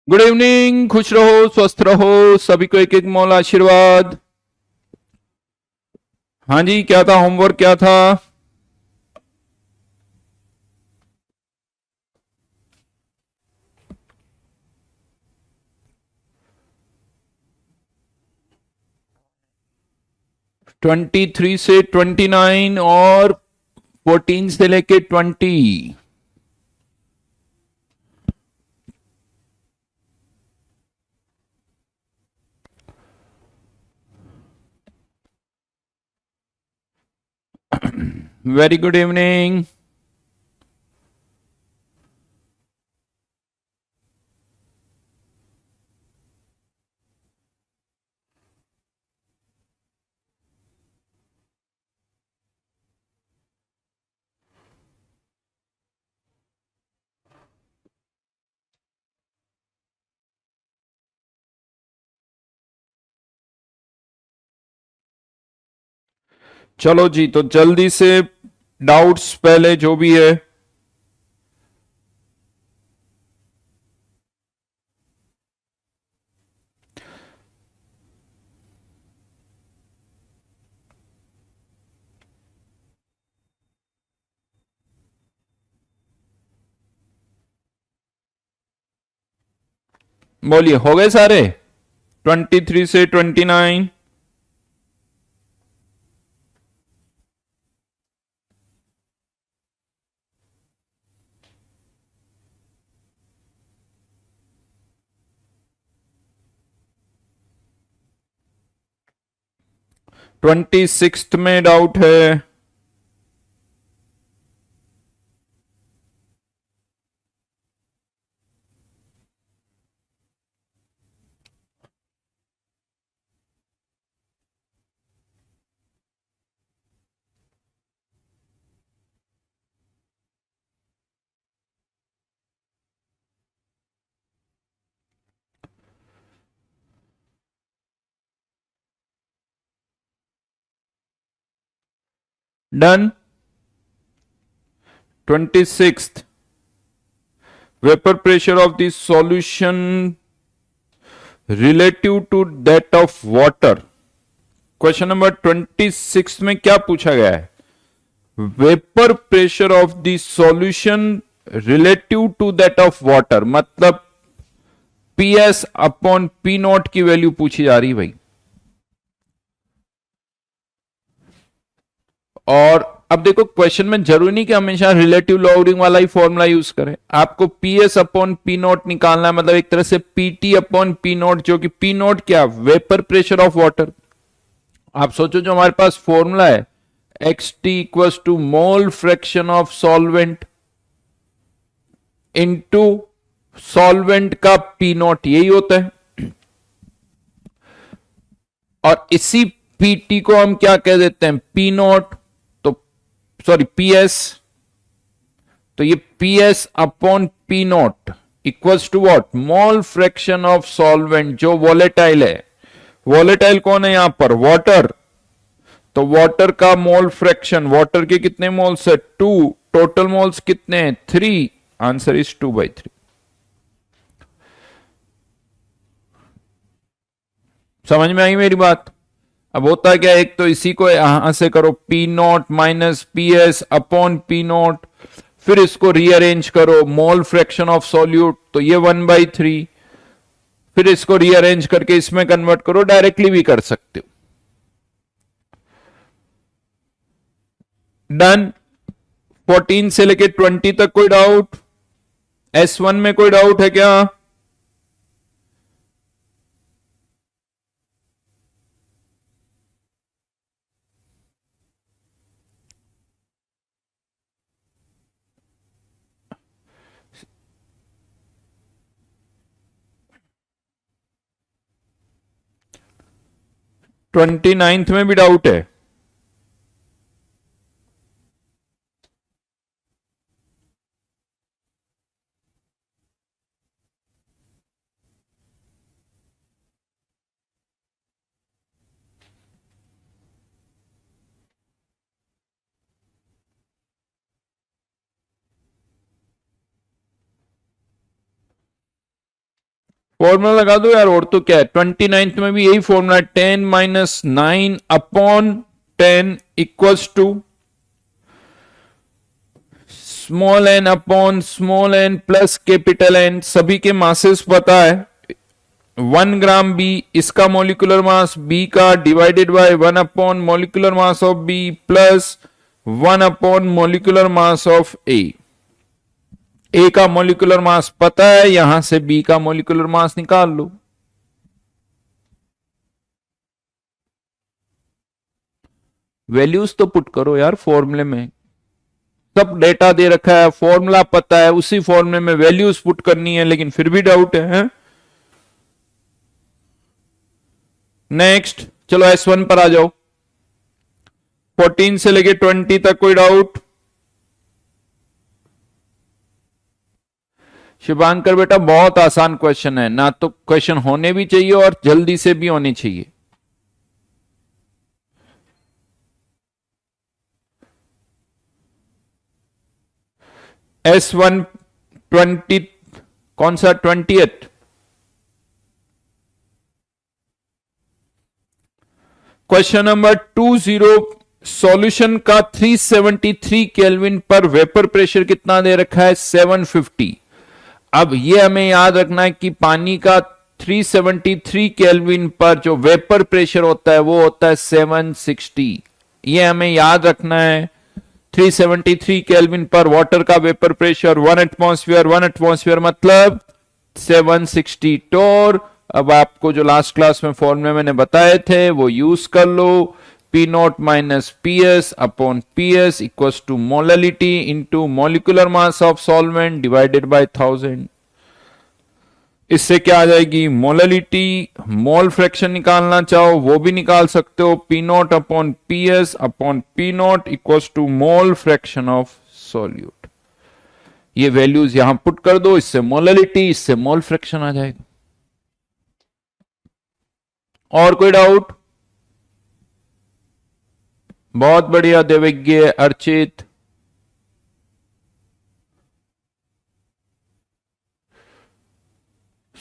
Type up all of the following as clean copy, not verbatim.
Good evening. खुश रहो, स्वस्थ रहो। सभी को एक एक मौला आशीर्वाद। हाँ जी, क्या था होमवर्क, क्या था? ट्वेंटी थ्री से 29 और 14 से लेके 20। Very good evening. चलो जी, तो जल्दी से डाउट्स पहले जो भी है। बोलिए, हो गए सारे? 23 से 29। 26 में डाउट है। Done. 26, vapor pressure of the solution relative to that of water। Question number 26 में क्या पूछा गया है? Vapour pressure of the solution relative to that of water, मतलब पीएस अपॉन पी नॉट की वैल्यू पूछी जा रही है भाई। और अब देखो, क्वेश्चन में जरूरी नहीं कि हमेशा रिलेटिव लॉगरिथम वाला ही फॉर्मूला यूज करें। आपको पीएस अपॉन पी नॉट निकालना है, मतलब एक तरह से पीटी अपॉन पी नॉट, जो कि पी नॉट क्या, वेपर प्रेशर ऑफ वाटर। आप सोचो, जो हमारे पास फॉर्मूला है X T equal to mole fraction of solvent into solvent का पी नॉट, यही होता है। और इसी पीटी को हम क्या कह देते हैं, पी नॉट। तो सॉरी, पीएस। तो ये PS upon P naught equals to what, mole fraction of solvent, जो वॉलेटाइल है। वॉलेटाइल कौन है यहां पर, वाटर। तो वाटर का मोल फ्रैक्शन, वाटर के कितने मोल्स है, 2। टोटल मोल्स कितने हैं, 3। Answer is 2/3। समझ में आई मेरी बात? अब होता है क्या, एक तो इसी को यहां से करो, P nought minus P S upon P not, फिर इसको रीअरेंज करो, मोल फ्रैक्शन ऑफ सॉल्यूट, तो ये 1/3। फिर इसको रीअरेंज करके इसमें कन्वर्ट करो, डायरेक्टली भी कर सकते हो। डन। 14 से लेके 20 तक कोई डाउट? S1 में कोई डाउट है क्या? 29th में भी डाउट है? फॉर्मूला लगा दो यार, और तो क्या है, 29th में भी यही फॉर्मूला है, 10 minus 9 upon 10 equals to small n upon small n plus capital N. सभी के मासेस पता है, 1 ग्राम बी, इसका मोलिकुलर मास बी का divided by 1 upon molecular mass of B plus 1 upon molecular mass of A का molecular मास पता है, यहां से बी का मोलिकुलर मास निकाल लो। वैल्यूज तो पुट करो यार फॉर्मूले में, सब डेटा दे रखा है, फॉर्मूला पता है, उसी फॉर्मूले में वैल्यूज पुट करनी है, लेकिन फिर भी डाउट है? नेक्स्ट चलो S1 पर आ जाओ, 14 से लेके 20 तक कोई डाउट? शिवांकर बेटा बहुत आसान क्वेश्चन है ना, तो क्वेश्चन होने भी चाहिए और जल्दी से भी होने चाहिए। S1 20 कौन सा 20th? क्वेश्चन नंबर 20, सॉल्यूशन का 373 केल्विन पर वेपर प्रेशर कितना दे रखा है? 750। अब ये हमें याद रखना है कि पानी का 373 केल्विन पर जो वेपर प्रेशर होता है वो होता है 760। ये हमें याद रखना है, 373 केल्विन पर वाटर का वेपर प्रेशर 1 एटमॉस्फेयर मतलब 760 टोर। अब आपको जो लास्ट क्लास में फॉर्मूले मैंने बताए थे वो यूज कर लो, P nought minus P S upon P S equals to molality into molecular mass of solvent divided by 1000। इससे क्या आ जाएगी? मोलैलिटी, मोल फ्रैक्शन निकालना चाहो वो भी निकाल सकते हो, P naught upon P S upon P naught equals to mole fraction of solute. ये वैल्यूज यहां पुट कर दो, इससे मोलैलिटी, इससे मोल फ्रैक्शन आ जाएगा। और कोई डाउट? बहुत बढ़िया देवज्ञ, अर्चित।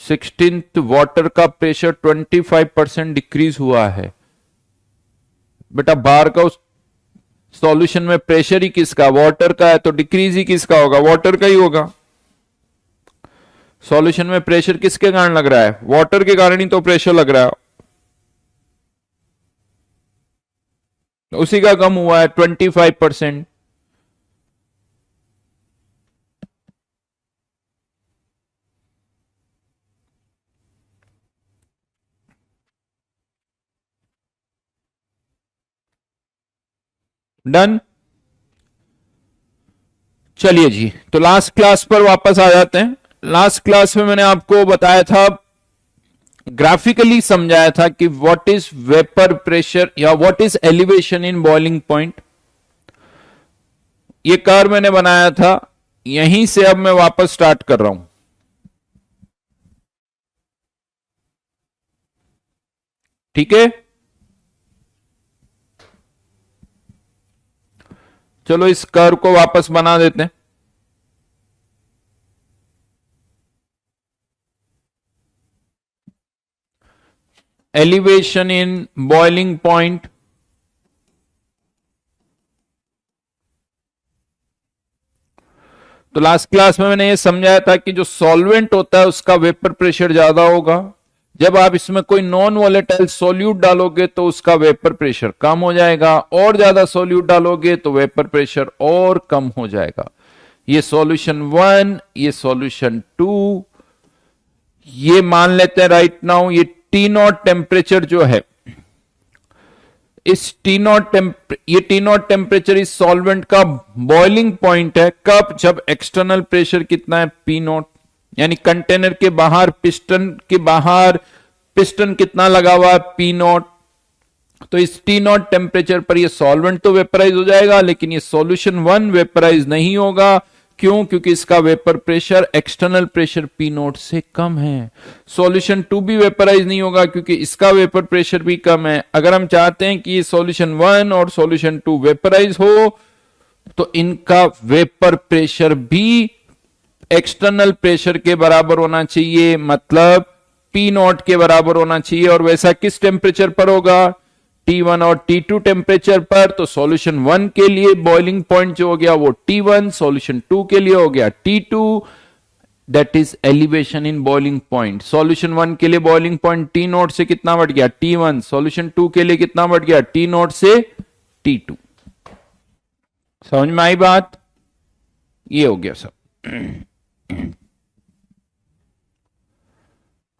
सिक्सटीन्थ वाटर का प्रेशर 25% डिक्रीज हुआ है। बेटा बाहर का उस सॉल्यूशन में प्रेशर ही किसका? वाटर का है, तो डिक्रीज ही किसका होगा? वाटर का ही होगा। सॉल्यूशन में प्रेशर किसके कारण लग रहा है? वाटर के कारण ही तो प्रेशर लग रहा है, उसी का कम हुआ है 25%। डन। चलिए जी, तो लास्ट क्लास पर वापस आ जाते हैं। लास्ट क्लास में मैंने आपको बताया था, ग्राफिकली समझाया था कि व्हाट इज वेपर प्रेशर या what is elevation in boiling point. ये कर्व मैंने बनाया था, यहीं से अब मैं वापस स्टार्ट कर रहा हूं। ठीक है, चलो इस कर्व को वापस बना देते हैं। एलिवेशन इन बॉइलिंग पॉइंट, तो लास्ट क्लास में मैंने ये समझाया था कि जो सॉल्वेंट होता है उसका वेपर प्रेशर ज्यादा होगा, जब आप इसमें कोई नॉन वॉलेटाइल सॉल्यूट डालोगे तो उसका वेपर प्रेशर कम हो जाएगा, और ज्यादा सॉल्यूट डालोगे तो वेपर प्रेशर और कम हो जाएगा। ये सॉल्यूशन 1, ये सॉल्यूशन 2, ये मान लेते हैं राइट नाउ ये टी नॉट टेम्परेचर जो है, इस टी नॉट टेम्परेचर इस सॉल्वेंट का बॉइलिंग पॉइंट है। कब? जब एक्सटर्नल प्रेशर कितना है? पी नॉट, यानी कंटेनर के बाहर, पिस्टन के बाहर पिस्टन कितना लगा हुआ है? P naught. तो इस टी नॉट टेम्परेचर पर ये सॉल्वेंट तो वेपराइज हो जाएगा, लेकिन ये सॉल्यूशन 1 वेपराइज नहीं होगा। क्यों? क्योंकि इसका vapour pressure external pressure P not से कम है। सॉल्यूशन 2 भी वेपराइज नहीं होगा क्योंकि इसका वेपर प्रेशर भी कम है। अगर हम चाहते हैं कि सॉल्यूशन 1 और सॉल्यूशन 2 वेपराइज हो तो इनका वेपर प्रेशर भी एक्सटर्नल प्रेशर के बराबर होना चाहिए, मतलब पी नॉट के बराबर होना चाहिए, और वैसा किस टेम्परेचर पर होगा, T1 और T2 टेम्परेचर पर। तो सॉल्यूशन 1 के लिए बॉइलिंग पॉइंट जो हो गया वो T1, सॉल्यूशन 2 के लिए हो गया T2, that is elevation in boiling point. Solution 1 के लिए बॉइलिंग पॉइंट T नॉट से कितना बढ़ गया, T1, सॉल्यूशन 2 के लिए कितना बढ़ गया, T नॉट से T2। समझ में आई बात, ये हो गया सब।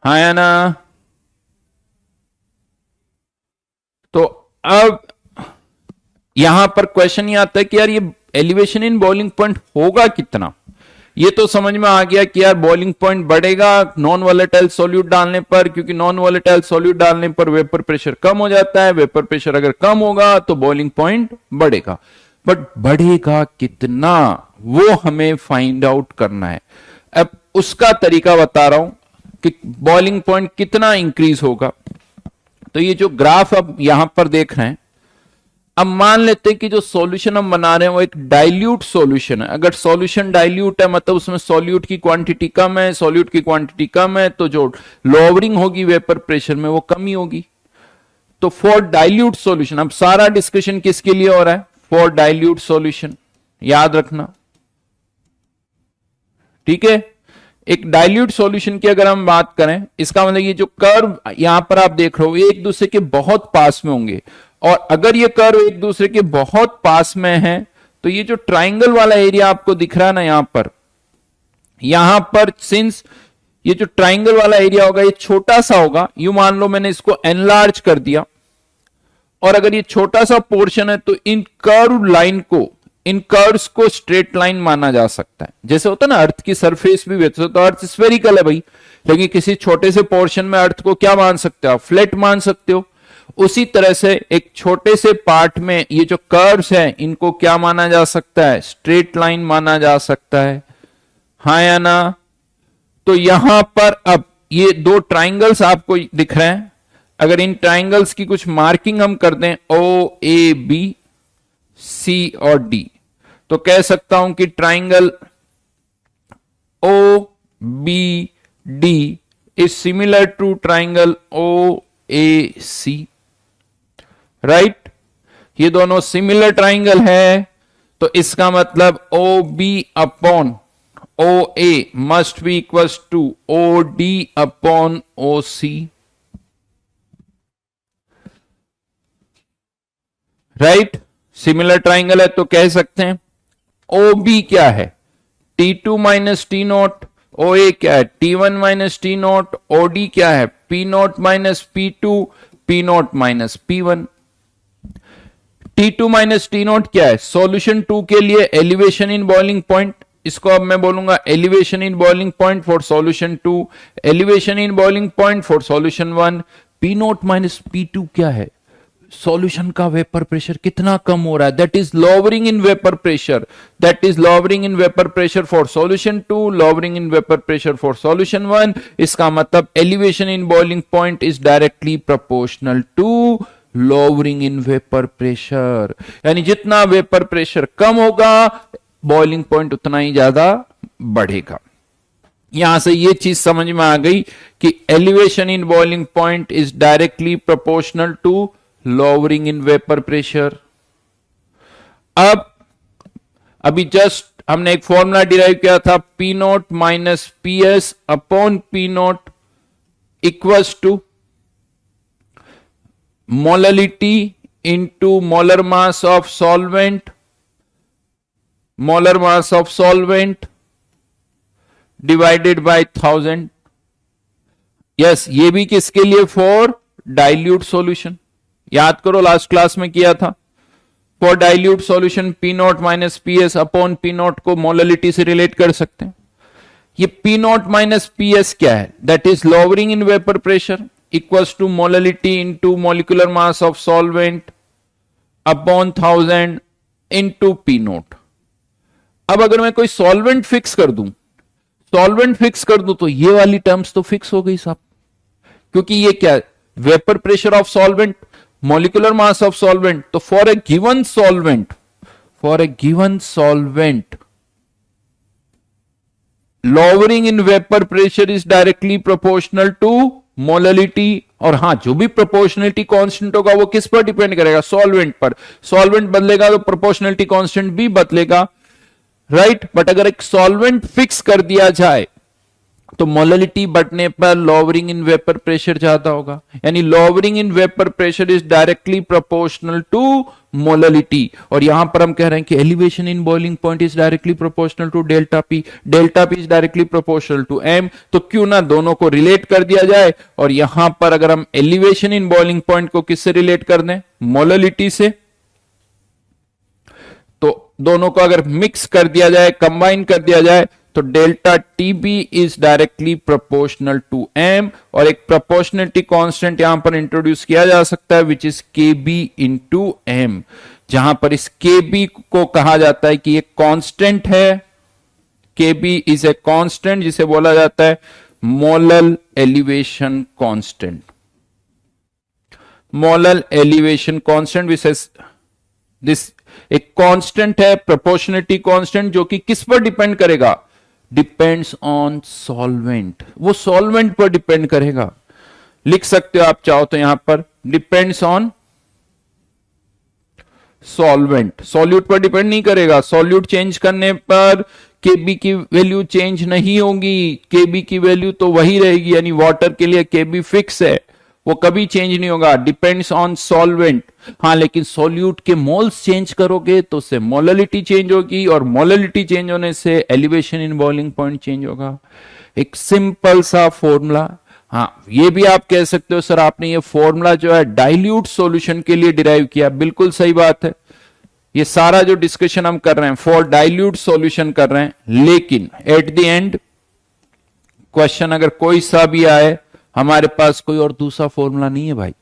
हाँ या ना। तो अब यहां पर क्वेश्चन ये आता है कि यार ये एलिवेशन इन बॉइलिंग पॉइंट होगा कितना। ये तो समझ में आ गया कि यार बॉइलिंग पॉइंट बढ़ेगा नॉन वोलेटाइल सॉल्यूट डालने पर, क्योंकि नॉन वोलेटाइल सॉल्यूट डालने पर वेपर प्रेशर कम हो जाता है, वेपर प्रेशर अगर कम होगा तो बॉइलिंग पॉइंट बढ़ेगा। बट बढ़ेगा कितना वो हमें फाइंड आउट करना है। अब उसका तरीका बता रहा हूं कि बॉइलिंग पॉइंट कितना इंक्रीज होगा। तो ये जो ग्राफ अब यहां पर देख रहे हैं, अब मान लेते हैं कि जो सॉल्यूशन हम बना रहे हैं वो एक डाइल्यूट सॉल्यूशन है। अगर सॉल्यूशन डाइल्यूट है मतलब उसमें सॉल्यूट की क्वांटिटी कम है, सॉल्यूट की क्वांटिटी कम है तो जो लोअरिंग होगी वेपर प्रेशर में वो कमी होगी। तो फॉर डाइल्यूट सॉल्यूशन, अब सारा डिस्कशन किसके लिए हो रहा है, फॉर डाइल्यूट सॉल्यूशन, याद रखना, ठीक है। एक डाइल्यूट सॉल्यूशन की अगर हम बात करें, इसका मतलब ये जो कर्व यहां पर आप देख रहे हो ये एक दूसरे के बहुत पास में होंगे, और अगर ये कर्व एक दूसरे के बहुत पास में है तो ये जो ट्राइंगल वाला एरिया आपको दिख रहा है ना यहां पर सिंस ये जो ट्राइंगल वाला एरिया होगा ये छोटा सा होगा, यू मान लो मैंने इसको एनलार्ज कर दिया, और अगर ये छोटा सा पोर्शन है तो इन कर्व लाइन को, इन कर्व्स को स्ट्रेट लाइन माना जा सकता है। जैसे होता है ना अर्थ की सरफेस भी, वैसे तो अर्थ स्फेरिकल है भाई, लेकिन किसी छोटे से पोर्शन में अर्थ को क्या मान सकते हो, फ्लैट मान सकते हो। उसी तरह से एक छोटे से पार्ट में ये जो कर्व्स हैं इनको क्या माना जा सकता है, स्ट्रेट लाइन माना जा सकता है, हाँ या ना। तो यहां पर अब ये दो ट्राइंगल्स आपको दिख रहे हैं, अगर इन ट्राइंगल्स की कुछ मार्किंग हम कर दें O A B C और D, तो कह सकता हूं कि triangle O B D is similar to triangle O A C, right. ये दोनों सिमिलर ट्राइंगल है, तो इसका मतलब O B upon O A must be equals to O D upon O C, right. Similar triangle है तो कह सकते हैं ओ बी क्या है, T2 minus T naught, O A क्या है T1 minus T naught, O D क्या है P naught minus P2, P naught minus P1। T2 minus T naught क्या है, सॉल्यूशन 2 के लिए एलिवेशन इन बॉइलिंग पॉइंट, इसको अब मैं बोलूंगा elevation in boiling point for solution 2, elevation in boiling point for solution 1। P naught minus P2 क्या है, सॉल्यूशन का वेपर प्रेशर कितना कम हो रहा है, that is lowering in vapour pressure, that is lowering in vapour pressure for solution 2, lowering in vapour pressure for solution 1। इसका मतलब elevation in boiling point is directly proportional to lowering in vapour pressure, यानी जितना vapour pressure कम होगा boiling point उतना ही ज्यादा बढ़ेगा। यहां से ये चीज समझ में आ गई कि elevation in boiling point is directly proportional to lowering in vapour pressure. अब अभी जस्ट हमने एक फॉर्मूला डिराइव किया था, P naught minus P S upon P naught equals to molarity into molar mass of solvent, molar mass of solvent divided by 1000। Yes, ये भी किसके लिए, फॉर डाइल्यूट सॉल्यूशन। याद करो लास्ट क्लास में किया था, for dilute solution P naught minus P S upon P naught को मोलरिटी से रिलेट कर सकते हैं। ये P naught minus P S क्या है, that is lowering in vapour pressure equals to molarity into molecular mass of solvent upon 1000 into P naught. अब अगर मैं कोई सॉल्वेंट फिक्स कर दूं, सॉल्वेंट फिक्स कर दूं तो ये वाली टर्म्स तो फिक्स हो गई साहब, क्योंकि ये क्या है, vapour pressure of solvent, molecular mass of solvent. तो for a given solvent, for a given solvent lowering in vapor pressure is directly proportional to molality, और हाँ जो भी प्रोपोर्शनलिटी कांस्टेंट होगा वो किस पर डिपेंड करेगा, सॉल्वेंट पर। सॉल्वेंट बदलेगा तो प्रोपोर्शनलिटी कांस्टेंट भी बदलेगा, राइट। बट अगर एक सॉल्वेंट फिक्स कर दिया जाए तो मोललिटी बढ़ने पर लॉवरिंग इन वेपर प्रेशर ज्यादा होगा, यानी lowering in vapour pressure is directly proportional to molality. और यहां पर हम कह रहे हैं कि elevation in boiling point is directly proportional to delta P, delta P is directly proportional to m. तो क्यों ना दोनों को रिलेट कर दिया जाए, और यहां पर अगर हम एलिवेशन इन बॉइलिंग पॉइंट को किससे रिलेट कर दें, मोललिटी से, तो दोनों को अगर मिक्स कर दिया जाए, कंबाइन कर दिया जाए, तो delta T B is directly proportional to M. और एक प्रोपोर्शनलिटी कांस्टेंट यहां पर इंट्रोड्यूस किया जा सकता है विच इज के बी इंटू एम, जहां पर इस के बी को कहा जाता है कि ये कांस्टेंट है। के बी इज ए कांस्टेंट जिसे बोला जाता है molal elevation constant. Molal elevation constant विशेष दिस एक कांस्टेंट है, प्रोपोर्शनलिटी कांस्टेंट, जो कि किस पर डिपेंड करेगा, डिपेंड्स ऑन सॉल्वेंट, वो सॉल्वेंट पर डिपेंड करेगा। लिख सकते हो आप चाहो तो यहां पर डिपेंड्स ऑन सॉल्वेंट, सॉल्यूट पर डिपेंड नहीं करेगा। सॉल्यूट चेंज करने पर केबी की वैल्यू चेंज नहीं होगी, केबी की वैल्यू तो वही रहेगी, यानी वाटर के लिए केबी फिक्स है, वो कभी चेंज नहीं होगा, डिपेंड्स ऑन सॉल्वेंट। हाँ लेकिन सॉल्यूट के मोल्स चेंज करोगे तो उससे मोललिटी चेंज होगी, और मोललिटी चेंज होने से elevation in boiling point change होगा। एक सिंपल सा फॉर्मूला। हाँ ये भी आप कह सकते हो सर आपने ये फॉर्मूला जो है डाइल्यूट सॉल्यूशन के लिए डिराइव किया, बिल्कुल सही बात है। ये सारा जो डिस्कशन हम कर रहे हैं फॉर डाइल्यूट सॉल्यूशन कर रहे हैं, लेकिन एट द एंड क्वेश्चन अगर कोई सा भी आए, हमारे पास कोई और दूसरा फॉर्मूला नहीं है भाई।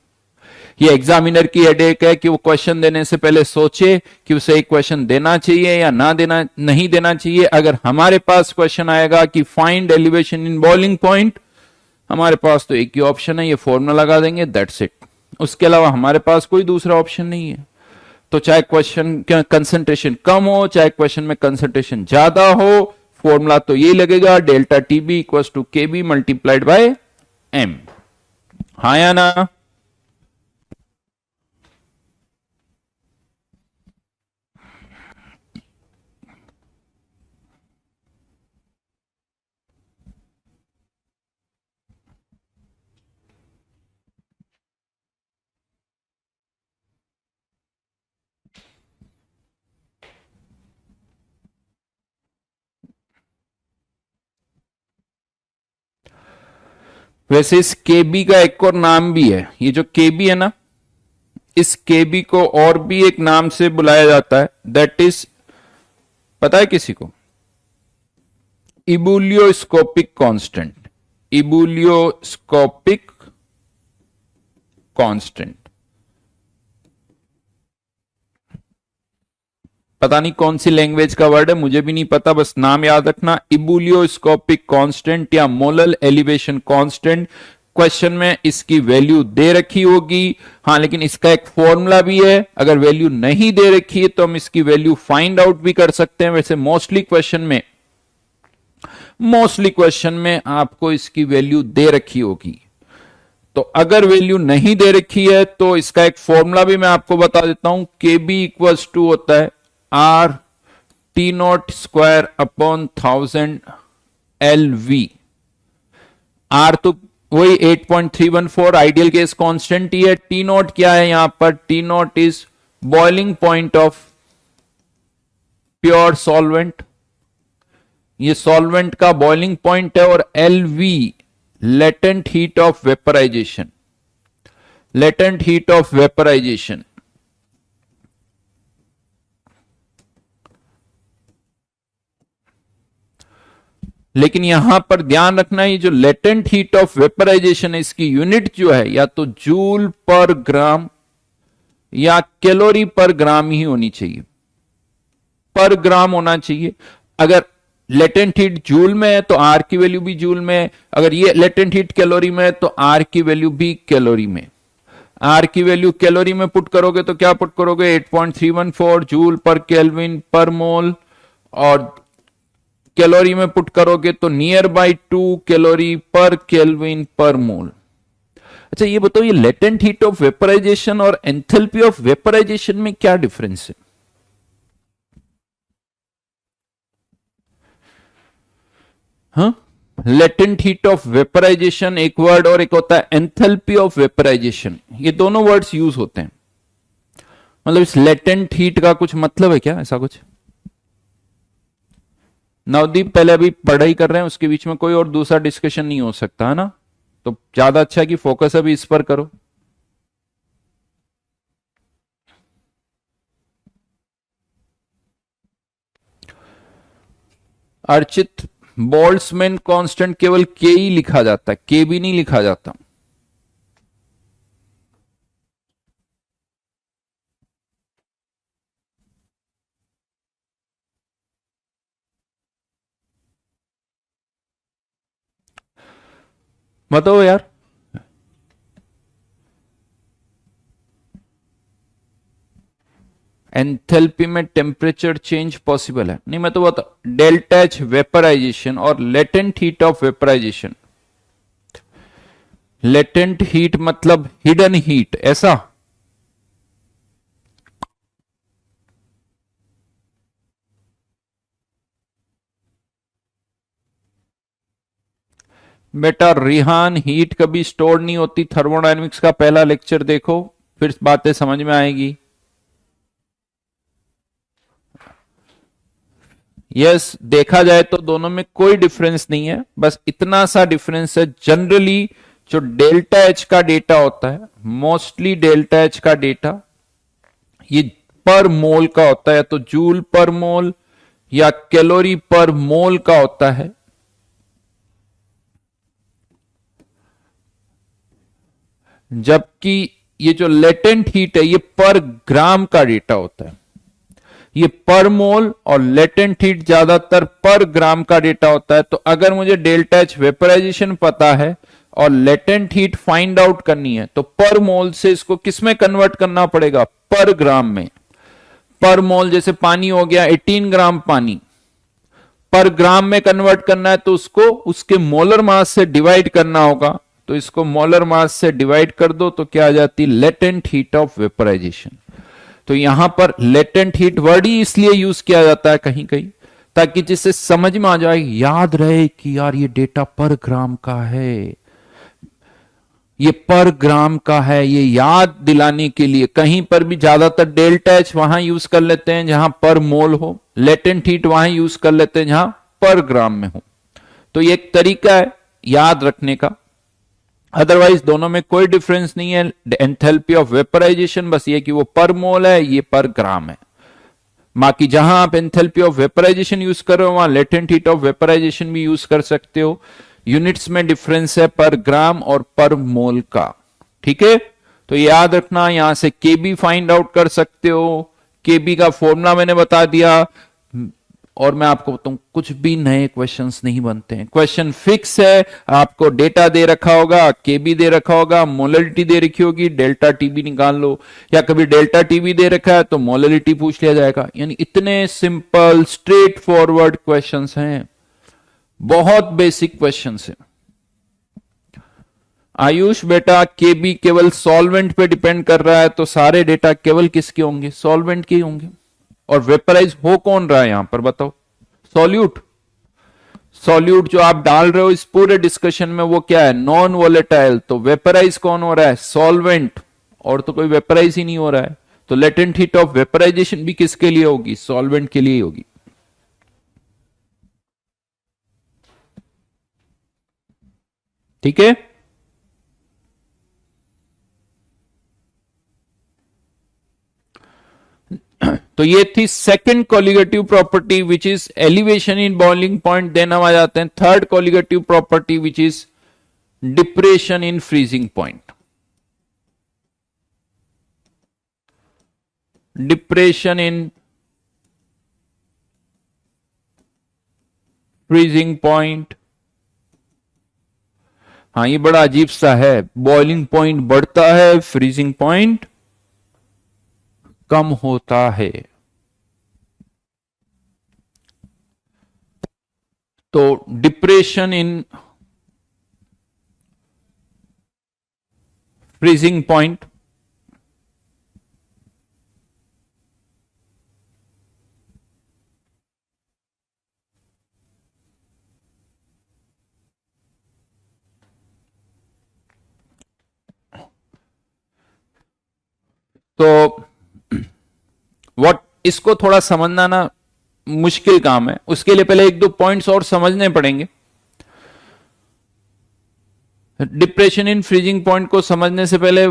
ये एग्जामिनर की हेडेक है कि वो क्वेश्चन देने से पहले सोचे कि उसे एक क्वेश्चन देना चाहिए या ना देना नहीं देना चाहिए। अगर हमारे पास क्वेश्चन आएगा कि find elevation in boiling point, हमारे पास तो एक ही ऑप्शन है, ये फॉर्मूला लगा देंगे, दैट्स इट। उसके अलावा हमारे पास कोई दूसरा ऑप्शन नहीं है। तो चाहे क्वेश्चन का कंसंट्रेशन कम हो, चाहे क्वेश्चन में कंसंट्रेशन ज्यादा हो, फॉर्मूला तो यही लगेगा, delta T B equal to K B multiplied by M. हाँ या ना? वैसे इस केबी का एक और नाम भी है, ये जो केबी है ना, इस केबी को और भी एक नाम से बुलाया जाता है, दैट इज, पता है किसी को, इबुलियोस्कोपिक कांस्टेंट। इबुलियोस्कोपिक कांस्टेंट, पता नहीं कौन सी लैंग्वेज का वर्ड है, मुझे भी नहीं पता, बस नाम याद रखना, इबुलियोस्कोपिक कांस्टेंट या मोलल एलिवेशन कांस्टेंट। क्वेश्चन में इसकी वैल्यू दे रखी होगी, हाँ लेकिन इसका एक फॉर्मूला भी है, अगर वैल्यू नहीं दे रखी है तो हम इसकी वैल्यू फाइंड आउट भी कर सकते हैं। वैसे मोस्टली क्वेश्चन में आपको इसकी वैल्यू दे रखी होगी। तो अगर वैल्यू नहीं दे रखी है तो इसका एक फॉर्मूला भी मैं आपको बता देता हूं, के बी इक्वल्स टू होता है R T not square upon 1000 L V. R तो वही 8.314 आइडियल केस कांस्टेंट ही है। टी नॉट क्या है यहां पर, T naught is boiling point of pure solvent, ये सॉल्वेंट का बॉइलिंग पॉइंट है, और L V latent heat of vaporisation, latent heat of vaporisation. लेकिन यहां पर ध्यान रखना, ये जो लेटेंट हीट ऑफ वेपराइजेशन है इसकी यूनिट जो है या तो जूल पर ग्राम या कैलोरी पर ग्राम ही होनी चाहिए, पर ग्राम होना चाहिए। अगर लेटेंट हीट जूल में है तो आर की वैल्यू भी जूल में है, अगर ये लेटेंट हीट कैलोरी में है तो आर की वैल्यू भी कैलोरी में। आर की वैल्यू कैलोरी में पुट करोगे तो क्या पुट करोगे, 8.314 जूल पर केल्विन पर मोल, और कैलोरी में पुट करोगे तो नियर बाई 2 कैलोरी पर केल्विन पर मोल। अच्छा ये बताओ, ये लेटेंट हीट ऑफ वेपराइजेशन और एंथैल्पी ऑफ वेपराइजेशन में क्या डिफरेंस है? हाँ, लेटेंट हीट ऑफ वेपराइजेशन एक वर्ड, और एक होता है एंथैल्पी ऑफ वेपराइजेशन। ये दोनों वर्ड्स यूज होते हैं। मतलब इस लेटेंट हीट का कुछ मतलब है क्या, ऐसा कुछ? नवदीप पहले अभी पढ़ाई कर रहे हैं, उसके बीच में कोई और दूसरा डिस्कशन नहीं हो सकता है ना, तो ज्यादा अच्छा है कि फोकस अभी इस पर करो। अर्चित, बोल्ट्जमैन कांस्टेंट केवल के ही लिखा जाता है, के भी नहीं लिखा जाता। बताओ यार। एंथैल्पी में टेम्परेचर चेंज पॉसिबल है? नहीं, मैं तो बता, डेल्टा एच वेपराइजेशन और latent heat of vaporisation. Latent heat मतलब हिडन हीट, ऐसा? बेटा रिहान, हीट कभी स्टोर नहीं होती। थर्मोडायनेमिक्स का पहला लेक्चर देखो, फिर बातें समझ में आएगी। यस, देखा जाए तो दोनों में कोई डिफरेंस नहीं है, बस इतना सा डिफरेंस है जनरली। जो डेल्टा एच का डेटा होता है, मोस्टली डेल्टा एच का डेटा ये पर मोल का होता है, तो जूल पर मोल या कैलोरी पर मोल का होता है। जबकि ये जो लेटेंट हीट है, ये पर ग्राम का डेटा होता है। ये पर मोल और लेटेंट हीट ज्यादातर पर ग्राम का डेटा होता है। तो अगर मुझे डेल्टा एच वेपराइजेशन पता है और लेटेंट हीट फाइंड आउट करनी है, तो पर मोल से इसको किस में कन्वर्ट करना पड़ेगा? पर ग्राम में। पर मोल जैसे पानी हो गया 18 ग्राम पानी, पर ग्राम में कन्वर्ट करना है तो उसको उसके मोलर मास से डिवाइड करना होगा। तो इसको मोलर मास से डिवाइड कर दो तो क्या आ जाती? Latent heat of vaporisation. तो यहां पर लेटेंट हीट वर्ड ही इसलिए यूज किया जाता है कहीं कहीं, ताकि जिससे समझ में आ जाए, याद रहे कि यार ये डेटा पर ग्राम का है, ये पर ग्राम का है। ये याद दिलाने के लिए कहीं पर भी ज्यादातर डेल्टा एच वहां यूज कर लेते हैं जहां पर मोल हो, लेटेंट हीट वहां यूज कर लेते हैं जहां पर ग्राम में हो। तो ये एक तरीका है याद रखने का। अदरवाइज दोनों में कोई डिफरेंस नहीं है। एंथैल्पी ऑफ वेपराइजेशन बस ये कि वो पर मोल है, ये पर ग्राम है। बाकी जहां आप एंथैल्पी ऑफ वेपराइजेशन यूज कर रहे हो, वहां लेटेंट हीट ऑफ वेपराइजेशन भी यूज कर सकते हो। यूनिट्स में डिफरेंस है पर ग्राम और पर मोल का। ठीक है, तो याद रखना, यहां से केबी फाइंड आउट कर सकते हो। केबी का फॉर्मूला मैंने बता दिया। और मैं आपको बताऊं, कुछ भी नए क्वेश्चंस नहीं बनते हैं, क्वेश्चन फिक्स है। आपको डेटा दे रखा होगा, केबी दे रखा होगा, मोलरिटी दे रखी होगी, डेल्टा टीबी निकाल लो, या कभी डेल्टा टीबी दे रखा है तो मोलरिटी पूछ लिया जाएगा। यानी इतने सिंपल स्ट्रेट फॉरवर्ड क्वेश्चंस हैं, बहुत बेसिक क्वेश्चंस हैं। आयुष बेटा, केबी केवल सॉल्वेंट पे डिपेंड कर रहा है, तो सारे डेटा केवल किसके होंगे? सॉल्वेंट के ही होंगे। और वेपराइज हो कौन रहा है यहां पर, बताओ? सॉल्यूट। सॉल्यूट जो आप डाल रहे हो इस पूरे डिस्कशन में, वो क्या है? Non volatile. तो वेपराइज कौन हो रहा है? सॉल्वेंट। और तो कोई वेपराइज ही नहीं हो रहा है। तो लेटेंट हीट ऑफ वेपराइजेशन भी किसके लिए होगी? सॉल्वेंट के लिए होगी। ठीक है, तो ये थी second colligative property which is elevation in boiling point. Then हम आ जाते हैं third colligative property which is depression in freezing point. Depression in freezing point. हाँ, ये बड़ा अजीब सा है। बॉइलिंग पॉइंट बढ़ता है, फ्रीजिंग पॉइंट कम होता है। तो डिप्रेशन इन फ्रीजिंग पॉइंट, तो व्हाट, इसको थोड़ा समझना ना मुश्किल काम है, उसके लिए पहले एक दो पॉइंट्स और समझने पड़ेंगे। डिप्रेशन इन फ्रीजिंग पॉइंट को समझने से पहले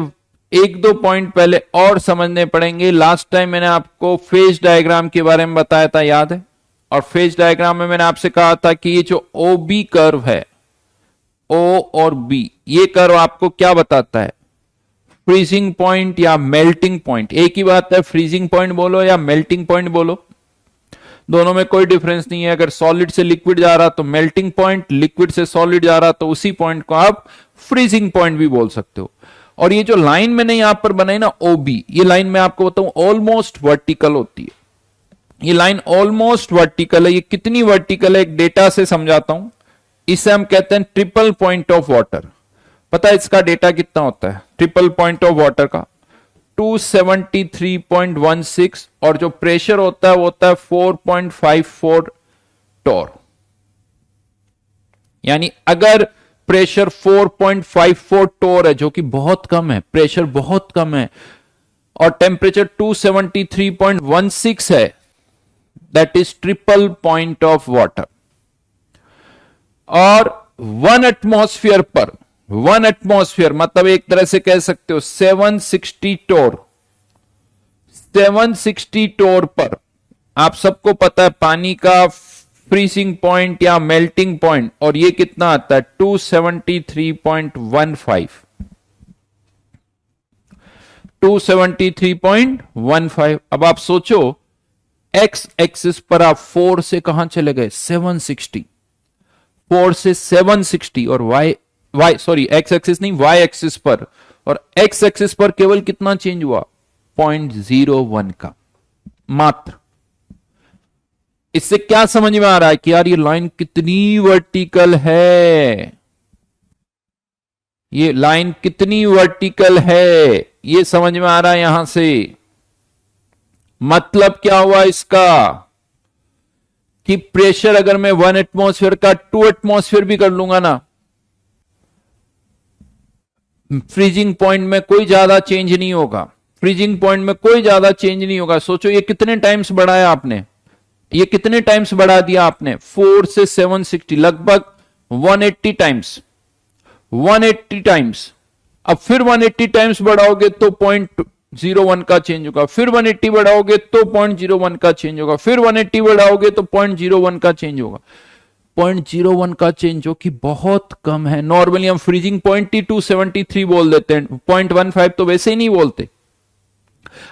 एक दो पॉइंट पहले और समझने पड़ेंगे। लास्ट टाइम मैंने आपको फेज डायग्राम के बारे में बताया था, याद है? और फेज डायग्राम में मैंने आपसे कहा था कि ये जो ओ बी कर्व है, ओ और बी, ये कर्व आपको क्या बताता है? फ्रीजिंग पॉइंट या मेल्टिंग पॉइंट, एक ही बात है, फ्रीजिंग पॉइंट बोलो या मेल्टिंग पॉइंट बोलो, दोनों में कोई डिफरेंस नहीं है। अगर सॉलिड से लिक्विड जा रहा तो मेल्टिंग पॉइंट, लिक्विड से सॉलिड जा रहा तो उसी पॉइंट को आप फ्रीजिंग पॉइंट भी बोल सकते हो। और ये जो लाइन मैंने यहां पर बनाई ना ओबी, ये लाइन मैं आपको बताऊं ऑलमोस्ट वर्टिकल होती है। ये लाइन ऑलमोस्ट वर्टिकल है। ये कितनी वर्टिकल है एक डेटा से समझाता हूं। इसे हम कहते हैं ट्रिपल पॉइंट ऑफ वाटर। पता है इसका डेटा कितना होता है ट्रिपल पॉइंट ऑफ वाटर का? 273.16, और जो प्रेशर होता है वो होता है 4.54 टोर। यानी अगर प्रेशर 4.54 टोर है, जो कि बहुत कम है, प्रेशर बहुत कम है, और टेम्परेचर 273.16 है, that is triple point of water. और 1 एटमॉस्फेयर पर, 1 एटमॉस्फेयर मतलब एक तरह से कह सकते हो 760 टोर, 760 टोर पर आप सबको पता है पानी का फ्रीजिंग पॉइंट या मेल्टिंग पॉइंट, और ये कितना आता है 273.15, 273.15। अब आप सोचो एक्स एक्सिस पर आप 4 से कहां चले गए? 760, 4 से 760, और वाई सॉरी एक्स एक्सिस नहीं, वाई एक्सिस पर, और एक्स एक्सिस पर केवल कितना चेंज हुआ? 0.01 का मात्र। इससे क्या समझ में आ रहा है कि यार ये लाइन कितनी वर्टिकल है, ये लाइन कितनी वर्टिकल है, ये समझ में आ रहा है यहां से। मतलब क्या हुआ इसका कि प्रेशर अगर मैं 1 एटमॉस्फेयर का 2 एटमॉस्फेयर भी कर लूंगा ना, फ्रीजिंग पॉइंट में कोई ज्यादा चेंज नहीं होगा, फ्रीजिंग पॉइंट में कोई ज्यादा चेंज नहीं होगा। सोचो ये कितने टाइम्स बढ़ाया आपने, ये कितने टाइम्स बढ़ा दिया आपने? 4 से 760, लगभग 180 टाइम्स, 180 टाइम्स। अब फिर 180 टाइम्स बढ़ाओगे तो 0.01 का चेंज होगा, फिर 180 बढ़ाओगे तो 0.01 का चेंज होगा, फिर 180 बढ़ाओगे तो 0.01 का चेंज होगा। 0.01 का चेंज जो कि बहुत कम है। नॉर्मली हम फ्रीजिंग पॉइंट ही 273 बोल देते हैं, 0.15 तो वैसे ही नहीं बोलते।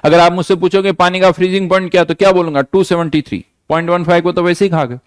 अगर आप मुझसे पूछोगे पानी का फ्रीजिंग पॉइंट क्या, तो क्या बोलूंगा? 273। 0.15 को तो वैसे ही खा गए।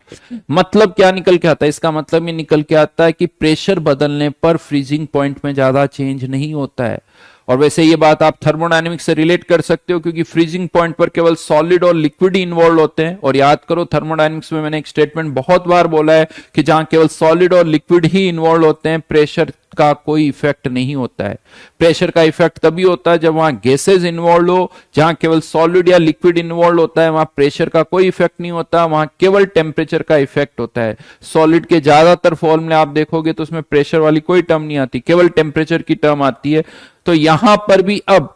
मतलब क्या निकल के आता है? इसका मतलब ये निकल के आता है कि प्रेशर बदलने पर फ्रीजिंग पॉइंट में ज्यादा चेंज नहीं होता है। और वैसे ये बात आप थर्मोडायनेमिक्स से रिलेट कर सकते हो, क्योंकि फ्रीजिंग पॉइंट पर केवल सॉलिड और लिक्विड ही इन्वॉल्व होते हैं। और याद करो थर्मोडायनेमिक्स में मैंने एक स्टेटमेंट बहुत बार बोला है कि जहां केवल सॉलिड और लिक्विड ही इन्वॉल्व होते हैं, प्रेशर का कोई इफेक्ट नहीं होता है। प्रेशर का इफेक्ट तभी होता है जब वहां गैसेज इन्वॉल्व हो। जहां केवल सॉलिड या लिक्विड इन्वॉल्व होता है वहां प्रेशर का कोई इफेक्ट नहीं होता, वहां केवल टेम्परेचर का इफेक्ट होता है। सॉलिड के ज्यादातर फॉर्मूले आप देखोगे तो उसमें प्रेशर वाली कोई टर्म नहीं आती, केवल टेम्परेचर की टर्म आती है। तो यहां पर भी अब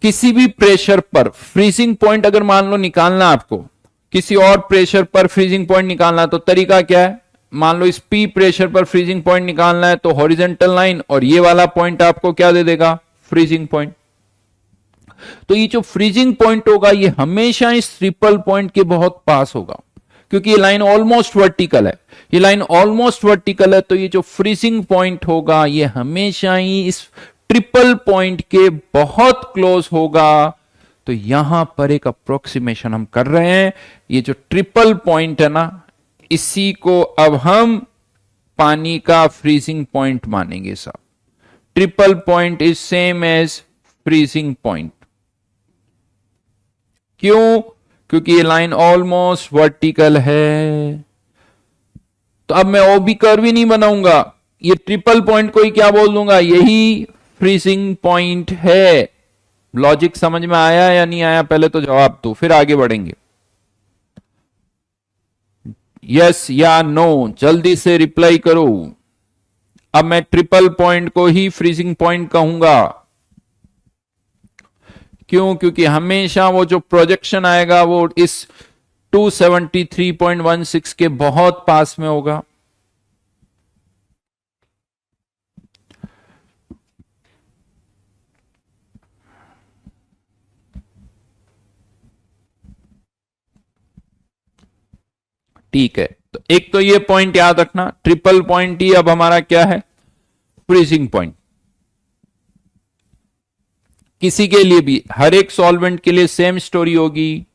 किसी भी प्रेशर पर फ्रीजिंग पॉइंट अगर मान लो निकालना, आपको किसी और प्रेशर पर फ्रीजिंग पॉइंट निकालना, तो तरीका क्या है? मान लो इस पी प्रेशर पर फ्रीजिंग पॉइंट निकालना है तो हॉरिजॉन्टल लाइन, और ये वाला पॉइंट आपको क्या दे देगा? Freezing point. तो ये जो फ्रीजिंग पॉइंट होगा ये हमेशा इस ट्रिपल पॉइंट के बहुत पास होगा, क्योंकि ये लाइन ऑलमोस्ट वर्टिकल है। ये लाइन ऑलमोस्ट वर्टिकल है, तो ये जो फ्रीजिंग पॉइंट होगा ये हमेशा ही इस ट्रिपल पॉइंट के बहुत क्लोज होगा। तो यहां पर एक अप्रोक्सीमेशन हम कर रहे हैं। ये जो ट्रिपल पॉइंट है ना, इसी को अब हम पानी का फ्रीजिंग पॉइंट मानेंगे साहब। Triple point is same as freezing point. क्यों? क्योंकि ये लाइन ऑलमोस्ट वर्टिकल है। तो अब मैं ओबी कर्व ही नहीं बनाऊंगा, ये ट्रिपल पॉइंट को ही क्या बोल दूंगा? यही फ्रीजिंग पॉइंट है। लॉजिक समझ में आया या नहीं आया, पहले तो जवाब दो, फिर आगे बढ़ेंगे। यस या नो, जल्दी से रिप्लाई करो। अब मैं ट्रिपल पॉइंट को ही फ्रीजिंग पॉइंट कहूंगा। क्यों? क्योंकि हमेशा वो जो प्रोजेक्शन आएगा वो इस 273.16 के बहुत पास में होगा। ठीक है, तो एक तो ये पॉइंट याद रखना, ट्रिपल पॉइंट ही अब हमारा क्या है? Freezing point. किसी के लिए भी, हर एक सॉल्वेंट के लिए सेम स्टोरी होगी,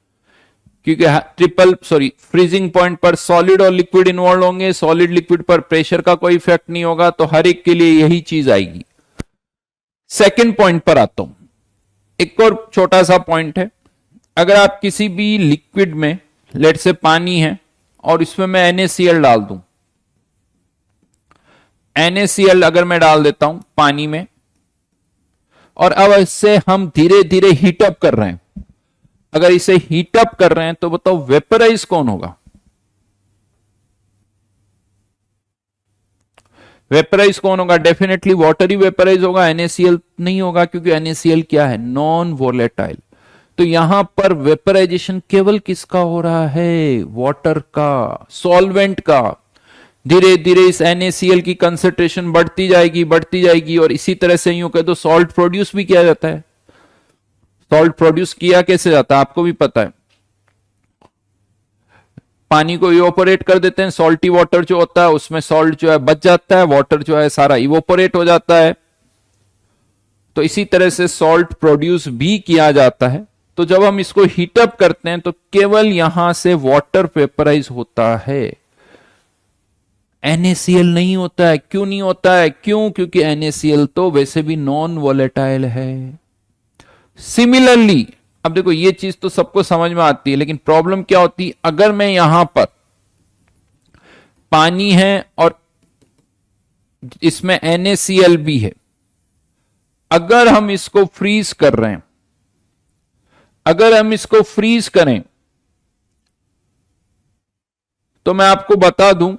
क्योंकि फ्रीजिंग पॉइंट पर सॉलिड और लिक्विड इन्वॉल्व होंगे, सॉलिड लिक्विड पर प्रेशर का कोई इफेक्ट नहीं होगा, तो हर एक के लिए यही चीज आएगी। सेकंड पॉइंट पर आता हूं, एक और छोटा सा पॉइंट है। अगर आप किसी भी लिक्विड में, लेट से पानी है और इसमें मैं NaCl डाल दूं, NaCl अगर मैं डाल देता हूं पानी में, और अब इससे हम धीरे धीरे हीटअप कर रहे हैं, अगर इसे हीटअप कर रहे हैं तो बताओ वेपराइज कौन होगा? वेपराइज कौन होगा? डेफिनेटली वाटर ही वेपराइज होगा, NaCl नहीं होगा, क्योंकि NaCl क्या है? Non volatile. तो यहां पर वेपराइजेशन केवल किसका हो रहा है? वाटर का, सॉल्वेंट का। धीरे धीरे इस NaCl की कंसेंट्रेशन बढ़ती जाएगी, और इसी तरह से यूं कह दो सॉल्ट प्रोड्यूस भी किया जाता है। सॉल्ट प्रोड्यूस किया कैसे जाता है आपको भी पता है। पानी को इवोपोरेट कर देते हैं, सॉल्टी वाटर जो होता है उसमें सॉल्ट जो है बच जाता है, वाटर जो है सारा इवोपोरेट हो जाता है। तो इसी तरह से सॉल्ट प्रोड्यूस भी किया जाता है। तो जब हम इसको हीटअप करते हैं तो केवल यहां से वाटर वेपराइज होता है, NaCl नहीं होता है। क्यों नहीं होता है? क्यों? क्योंकि NaCl तो वैसे भी नॉन वोलेटाइल है। सिमिलरली, अब देखो ये चीज तो सबको समझ में आती है, लेकिन प्रॉब्लम क्या होती है? अगर मैं यहां पर पानी है और इसमें NaCl भी है, अगर हम इसको फ्रीज कर रहे हैं, अगर हम इसको फ्रीज करें, तो मैं आपको बता दूं,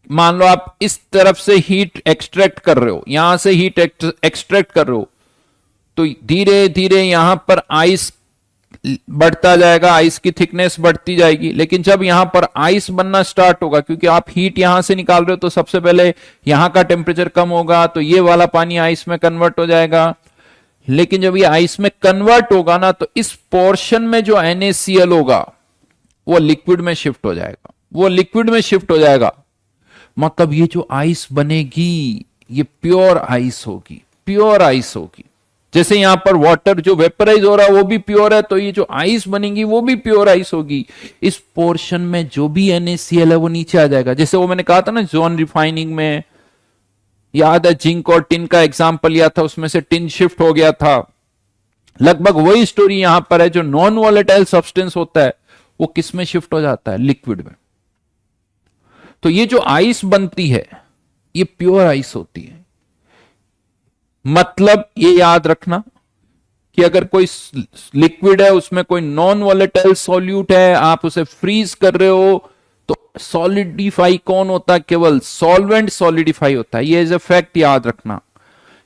मान लो आप इस तरफ से हीट एक्सट्रैक्ट कर रहे हो, यहां से हीट एक्सट्रैक्ट कर रहे हो, तो धीरे धीरे यहां पर आइस बढ़ता जाएगा, आइस की थिकनेस बढ़ती जाएगी। लेकिन जब यहां पर आइस बनना स्टार्ट होगा, क्योंकि आप हीट यहां से निकाल रहे हो, तो सबसे पहले यहां का टेम्परेचर कम होगा, तो ये वाला पानी आइस में कन्वर्ट हो जाएगा। लेकिन जब ये आइस में कन्वर्ट होगा ना, तो इस पोर्शन में जो NaCl होगा वो लिक्विड में शिफ्ट हो जाएगा, वो लिक्विड में शिफ्ट हो जाएगा। मतलब ये जो आइस बनेगी ये प्योर आइस होगी, प्योर आइस होगी। जैसे यहां पर वाटर जो वेपराइज हो रहा है वो भी प्योर है, तो ये जो आइस बनेगी वो भी प्योर आइस होगी। इस पोर्शन में जो भी NaCl है वो नीचे आ जाएगा। जैसे वो मैंने कहा था ना जोन रिफाइनिंग में, याद है जिंक और टिन का एग्जांपल लिया था, उसमें से टिन शिफ्ट हो गया था। लगभग वही स्टोरी यहां पर है। जो नॉन वॉलेटाइल सब्सटेंस होता है वो किस में शिफ्ट हो जाता है? लिक्विड में। तो ये जो आइस बनती है ये प्योर आइस होती है। मतलब ये याद रखना कि अगर कोई लिक्विड है उसमें कोई नॉन वॉलेटाइल सॉल्यूट है, आप उसे फ्रीज कर रहे हो, तो सॉलिडिफाई कौन होता है? केवल सॉल्वेंट सॉलिडिफाई होता है। ये एज ए फैक्ट याद रखना,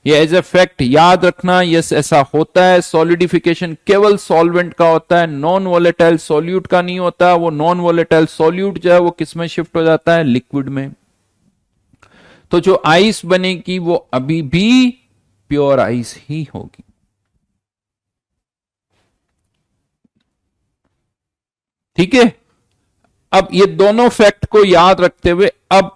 ये एज ए फैक्ट याद रखना। यस, ऐसा होता है। सॉलिडिफिकेशन केवल सॉल्वेंट का होता है, नॉन वॉलेटाइल सॉल्यूट का नहीं होता। वो नॉन वॉलेटाइल सॉल्यूट जो है वो किस में शिफ्ट हो जाता है? लिक्विड में। तो जो आइस बनेगी वो अभी भी प्योर आइस ही होगी। ठीक है। अब ये दोनों फैक्ट को याद रखते हुए अब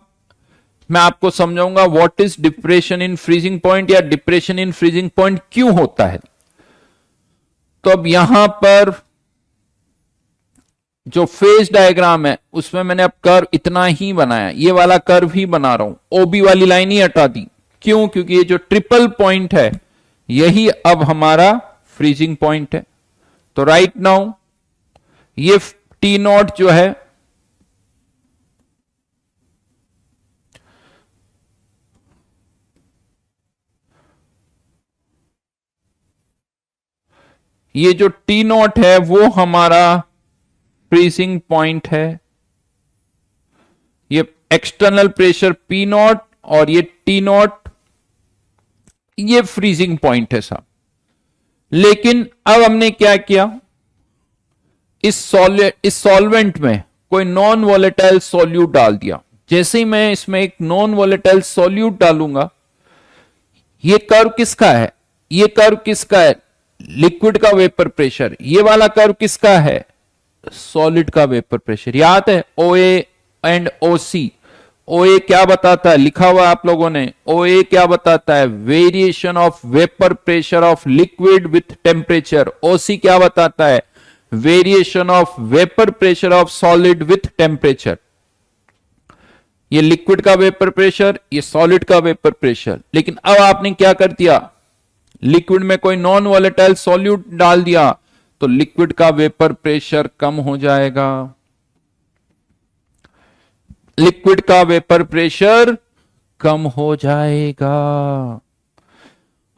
मैं आपको समझाऊंगा what is depression in freezing point, या डिप्रेशन इन फ्रीजिंग पॉइंट क्यों होता है। तो अब यहां पर जो फेज डायग्राम है उसमें मैंने अब कर्व इतना ही बनाया, ये वाला कर्व ही बना रहा हूं, ओबी वाली लाइन ही हटा दी। क्यों? क्योंकि ये जो ट्रिपल पॉइंट है यही अब हमारा फ्रीजिंग पॉइंट है। तो राइट नाउ ये T0 जो है ये जो टी नॉट है वो हमारा फ्रीजिंग पॉइंट है, ये एक्सटर्नल प्रेशर पी नॉट और ये टी नॉट, ये फ्रीजिंग पॉइंट है साहब। लेकिन अब हमने क्या किया, इस सॉल्वेंट में कोई नॉन वॉलेटाइल सॉल्यूट डाल दिया। जैसे ही मैं इसमें एक नॉन वॉलेटाइल सॉल्यूट डालूंगा, ये कर्व किसका है, ये कर्व किसका है, लिक्विड का वेपर प्रेशर। ये वाला कर्व किसका है, सॉलिड का वेपर प्रेशर। याद है OA एंड OC। OA क्या बताता है, लिखा हुआ आप लोगों ने, OA क्या बताता है, variation of vapour pressure of liquid with temperature. OC क्या बताता है, variation of vapour pressure of solid with temperature. ये लिक्विड का वेपर प्रेशर, ये सॉलिड का वेपर प्रेशर। लेकिन अब आपने क्या कर दिया, लिक्विड में कोई नॉन वॉलेटाइल सॉल्यूट डाल दिया, तो लिक्विड का वेपर प्रेशर कम हो जाएगा, लिक्विड का वेपर प्रेशर कम हो जाएगा।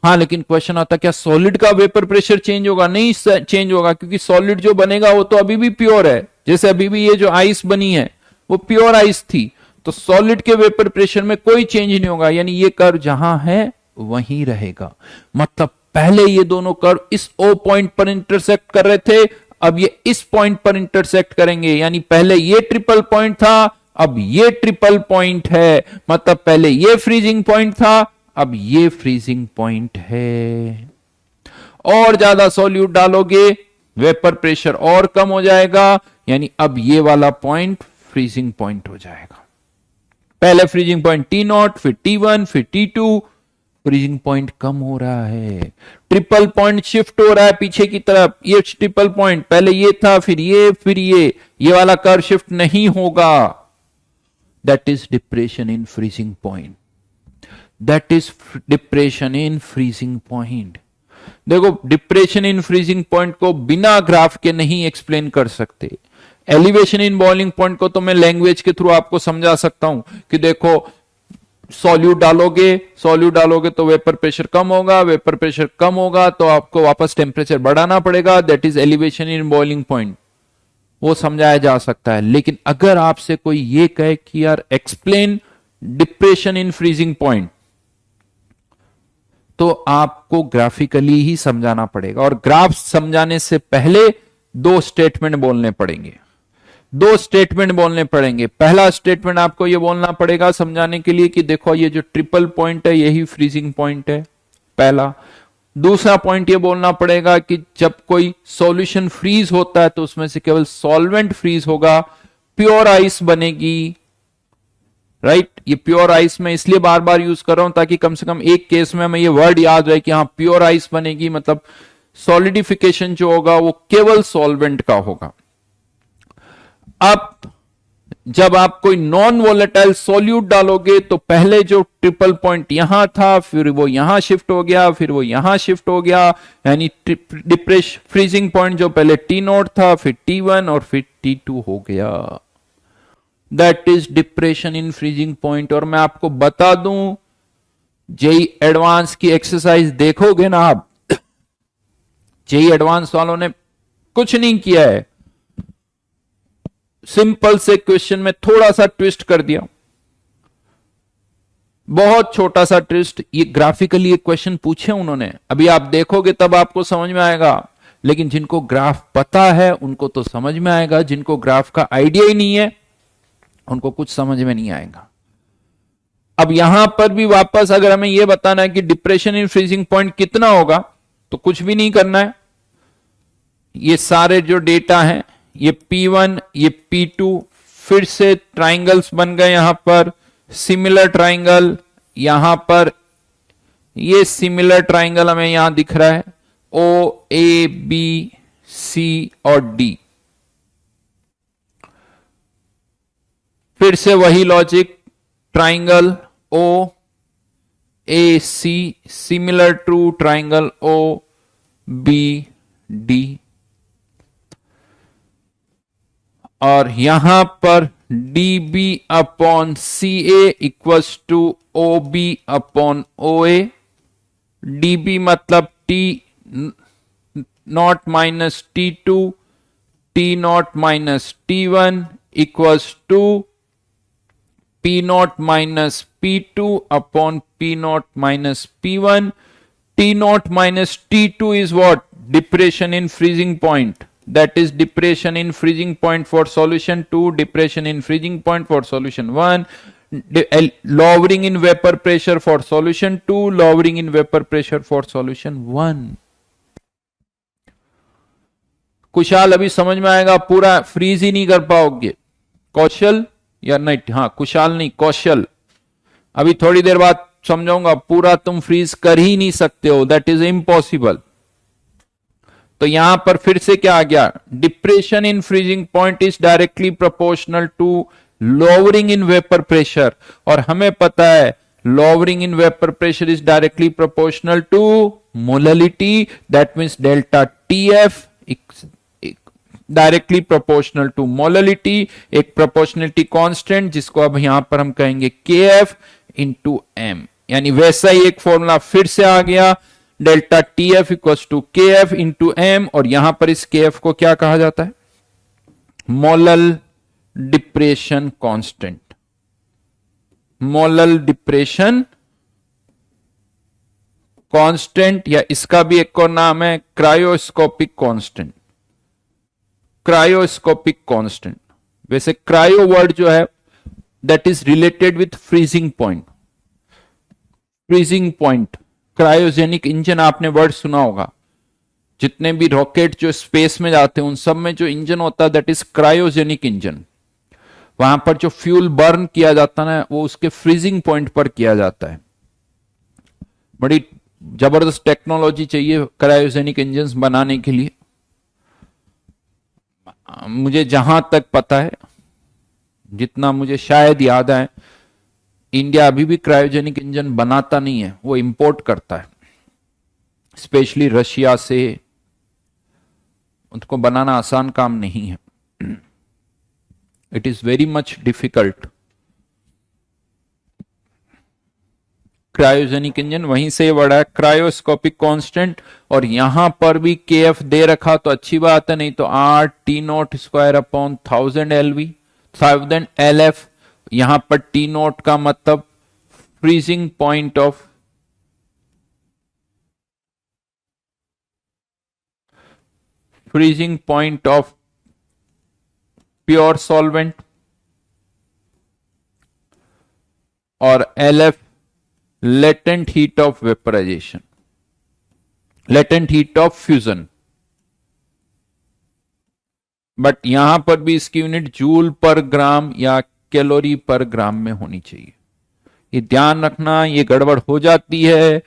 हाँ, लेकिन क्वेश्चन आता क्या सॉलिड का वेपर प्रेशर चेंज होगा? नहीं चेंज होगा, क्योंकि सॉलिड जो बनेगा वो तो अभी भी प्योर है। जैसे अभी भी ये जो आइस बनी है वो प्योर आइस थी, तो सॉलिड के वेपर प्रेशर में कोई चेंज नहीं होगा, यानी ये कर्व जहां है वहीं रहेगा। मतलब पहले ये दोनों कर्व इस O पॉइंट पर इंटरसेक्ट कर रहे थे, अब ये इस पॉइंट पर इंटरसेक्ट करेंगे। यानी पहले ये ट्रिपल पॉइंट था, अब ये ट्रिपल पॉइंट है। मतलब पहले ये फ्रीजिंग पॉइंट था, अब ये फ्रीजिंग पॉइंट है। और ज्यादा सॉल्यूट डालोगे, वेपर प्रेशर और कम हो जाएगा, यानी अब ये वाला पॉइंट फ्रीजिंग पॉइंट हो जाएगा। पहले फ्रीजिंग पॉइंट T0, फिर T1, फिर T2, फ्रीजिंग पॉइंट कम हो रहा है, ट्रिपल पॉइंट शिफ्ट हो रहा है पीछे की तरफ। ये ट्रिपल पॉइंट पहले ये था, फिर ये वाला कर्व शिफ्ट नहीं होगा। That is depression in freezing point, that is depression in freezing point. देखो, डिप्रेशन इन फ्रीजिंग पॉइंट को बिना ग्राफ के नहीं एक्सप्लेन कर सकते। एलिवेशन इन बॉइलिंग पॉइंट को तो मैं लैंग्वेज के थ्रू आपको समझा सकता हूं कि देखो, सॉल्यूट डालोगे तो वेपर प्रेशर कम होगा, वेपर प्रेशर कम होगा तो आपको वापस टेम्परेचर बढ़ाना पड़ेगा, that is elevation in boiling point. वो समझाया जा सकता है। लेकिन अगर आपसे कोई ये कहे कि यार explain depression in freezing point, तो आपको ग्राफिकली ही समझाना पड़ेगा। और ग्राफ समझाने से पहले दो स्टेटमेंट बोलने पड़ेंगे, पहला स्टेटमेंट आपको यह बोलना पड़ेगा समझाने के लिए कि देखो, ये जो ट्रिपल पॉइंट है यही फ्रीजिंग पॉइंट है, पहला। दूसरा पॉइंट ये बोलना पड़ेगा कि जब कोई सॉल्यूशन फ्रीज होता है तो उसमें से केवल सॉल्वेंट फ्रीज होगा, प्योर आइस बनेगी, राइट। ये प्योर आइस में इसलिए बार बार यूज कर रहा हूं ताकि कम से कम एक केस में हमें ये वर्ड याद रहे कि हाँ, प्योर आइस बनेगी, मतलब सॉलिडिफिकेशन जो होगा वो केवल सॉल्वेंट का होगा। अब जब आप कोई नॉन वोलेटाइल सॉल्यूट डालोगे तो पहले जो ट्रिपल पॉइंट यहां था, फिर वो यहां शिफ्ट हो गया, फिर वो यहां शिफ्ट हो गया, यानी डिप्रेशन फ्रीजिंग पॉइंट जो पहले T0 था, फिर T1 और फिर T2 हो गया। That is depression in freezing point. और मैं आपको बता दूं, जेई एडवांस की एक्सरसाइज देखोगे ना आप, जेई एडवांस वालों ने कुछ नहीं किया है, सिंपल से क्वेश्चन में थोड़ा सा ट्विस्ट कर दिया, बहुत छोटा सा ट्विस्ट। ये ग्राफिकली एक क्वेश्चन पूछे उन्होंने, अभी आप देखोगे तब आपको समझ में आएगा। लेकिन जिनको ग्राफ पता है उनको तो समझ में आएगा, जिनको ग्राफ का आइडिया ही नहीं है उनको कुछ समझ में नहीं आएगा। अब यहां पर भी वापस अगर हमें यह बताना है कि डिप्रेशन इन फ्रीजिंग पॉइंट कितना होगा, तो कुछ भी नहीं करना है। ये सारे जो डेटा हैं, ये P1, ये P2, फिर से ट्राइंगल्स बन गए यहां पर, सिमिलर ट्राइंगल यहां पर, ये सिमिलर ट्राइंगल हमें यहां दिख रहा है, O, A, B, C और D। फिर से वही logic, triangle O, A, C, similar to triangle O, B, D। और यहां पर dB upon CA equals to OB upon OA। dB मतलब T naught minus T2, T naught minus T1 equals to P naught minus P2 upon P naught minus P1. T naught minus T2 is what? Depression in freezing point. That is depression in freezing point for solution 2, depression in freezing point for solution 1, lowering in vapor pressure for solution 2, lowering in vapor pressure for solution 1. Kushal अभी समझ में आएगा, पूरा freeze ही नहीं कर पाओगे. कौशल या नहीं, हाँ कुशाल नहीं कौशल, अभी थोड़ी देर बाद समझाऊंगा, पूरा तुम फ्रीज कर ही नहीं सकते हो, दैट इज इम्पॉसिबल. तो यहां पर फिर से क्या आ गया, depression in freezing point is directly proportional to lowering in vapour pressure, और हमें पता है lowering in vapour pressure is directly proportional to molality, that means delta TF directly proportional to molality, एक प्रोपोर्शनलिटी कांस्टेंट जिसको अब यहां पर हम कहेंगे केएफ इंटू एम. यानी वैसा ही एक फॉर्मूला फिर से आ गया, delta T F equal to K F into M, और यहां पर इस के एफ को क्या कहा जाता है, molal depression constant. Molal depression constant, या इसका भी एक और नाम है क्रायोस्कोपिक कांस्टेंट. क्रायोस्कोपिक कांस्टेंट, वैसे क्रायो वर्ड जो है that is related with freezing point. Freezing point, cryogenic engine आपने वर्ड सुना होगा, जितने भी रॉकेट जो स्पेस में जाते हैं उन सब में जो इंजन होता है दैट इज क्रायोजेनिक इंजन. वहां पर जो फ्यूल बर्न किया जाता है ना, वो उसके फ्रीजिंग पॉइंट पर किया जाता है. बड़ी जबरदस्त टेक्नोलॉजी चाहिए क्रायोजेनिक इंजन बनाने के लिए. मुझे जहां तक पता है, जितना मुझे शायद याद है, इंडिया अभी भी क्रायोजेनिक इंजन बनाता नहीं है, वो इंपोर्ट करता है, स्पेशली रशिया से. उनको बनाना आसान काम नहीं है, it is very much difficult. Cryogenic engine वहीं से बड़ा है, क्रायोस्कोपिक कांस्टेंट, और यहां पर भी के एफ दे रखा तो अच्छी बात है, नहीं तो R T not square upon 1000 LV 1000 LF. यहां पर टी नॉट का मतलब freezing point of pure solvent, और LF latent heat of vaporisation, latent heat of fusion. But यहां पर भी इसकी यूनिट जूल पर ग्राम या कैलोरी पर ग्राम में होनी चाहिए. ये ध्यान रखना, ये गड़बड़ हो जाती है,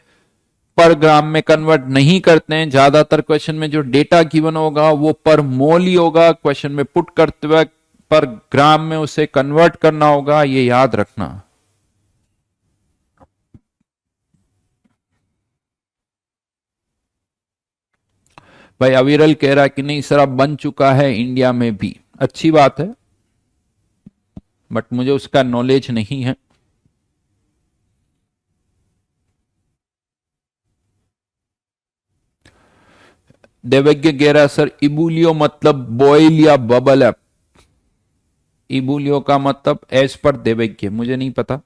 पर ग्राम में कन्वर्ट नहीं करते हैं. ज्यादातर क्वेश्चन में जो डेटा गिवन होगा वो पर मोल ही होगा, क्वेश्चन में पुट करते वक्त पर ग्राम में उसे कन्वर्ट करना होगा, ये याद रखना. भाई अविरल कह रहा है कि नहीं सर अब बन चुका है इंडिया में भी, अच्छी बात है, बट मुझे उसका नॉलेज नहीं है. देवज्ञ कह रहा सर इबुलियो मतलब बॉयल या बबल अप. इबुलियो का मतलब एज पर देवज्ञ, मुझे नहीं पता.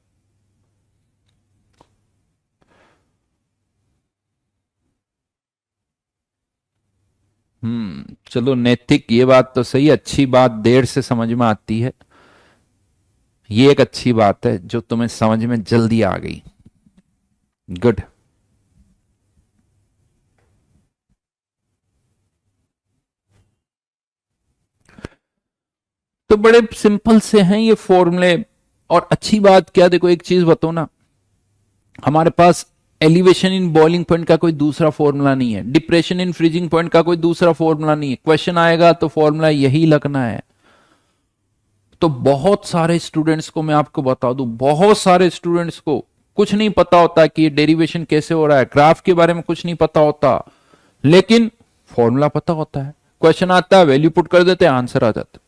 चलो नैतिक, ये बात तो सही, अच्छी बात देर से समझ में आती है, ये एक अच्छी बात है जो तुम्हें समझ में जल्दी आ गई. गुड. तो बड़े सिंपल से हैं ये फॉर्मूले, और अच्छी बात क्या, देखो एक चीज बताओ ना, हमारे पास एलिवेशन इन बॉइलिंग पॉइंट का कोई दूसरा फॉर्मूला नहीं है, डिप्रेशन इन फ्रीजिंग पॉइंट का कोई दूसरा फॉर्मूला नहीं है. क्वेश्चन आएगा तो फॉर्मूला यही लगना है. तो बहुत सारे स्टूडेंट्स को मैं आपको बता दूं, बहुत सारे स्टूडेंट्स को कुछ नहीं पता होता कि ये डेरिवेशन कैसे हो रहा है, ग्राफ के बारे में कुछ नहीं पता होता, लेकिन फॉर्मूला पता होता है. क्वेश्चन आता है, वैल्यू पुट कर देते हैं, आंसर आ जाता है.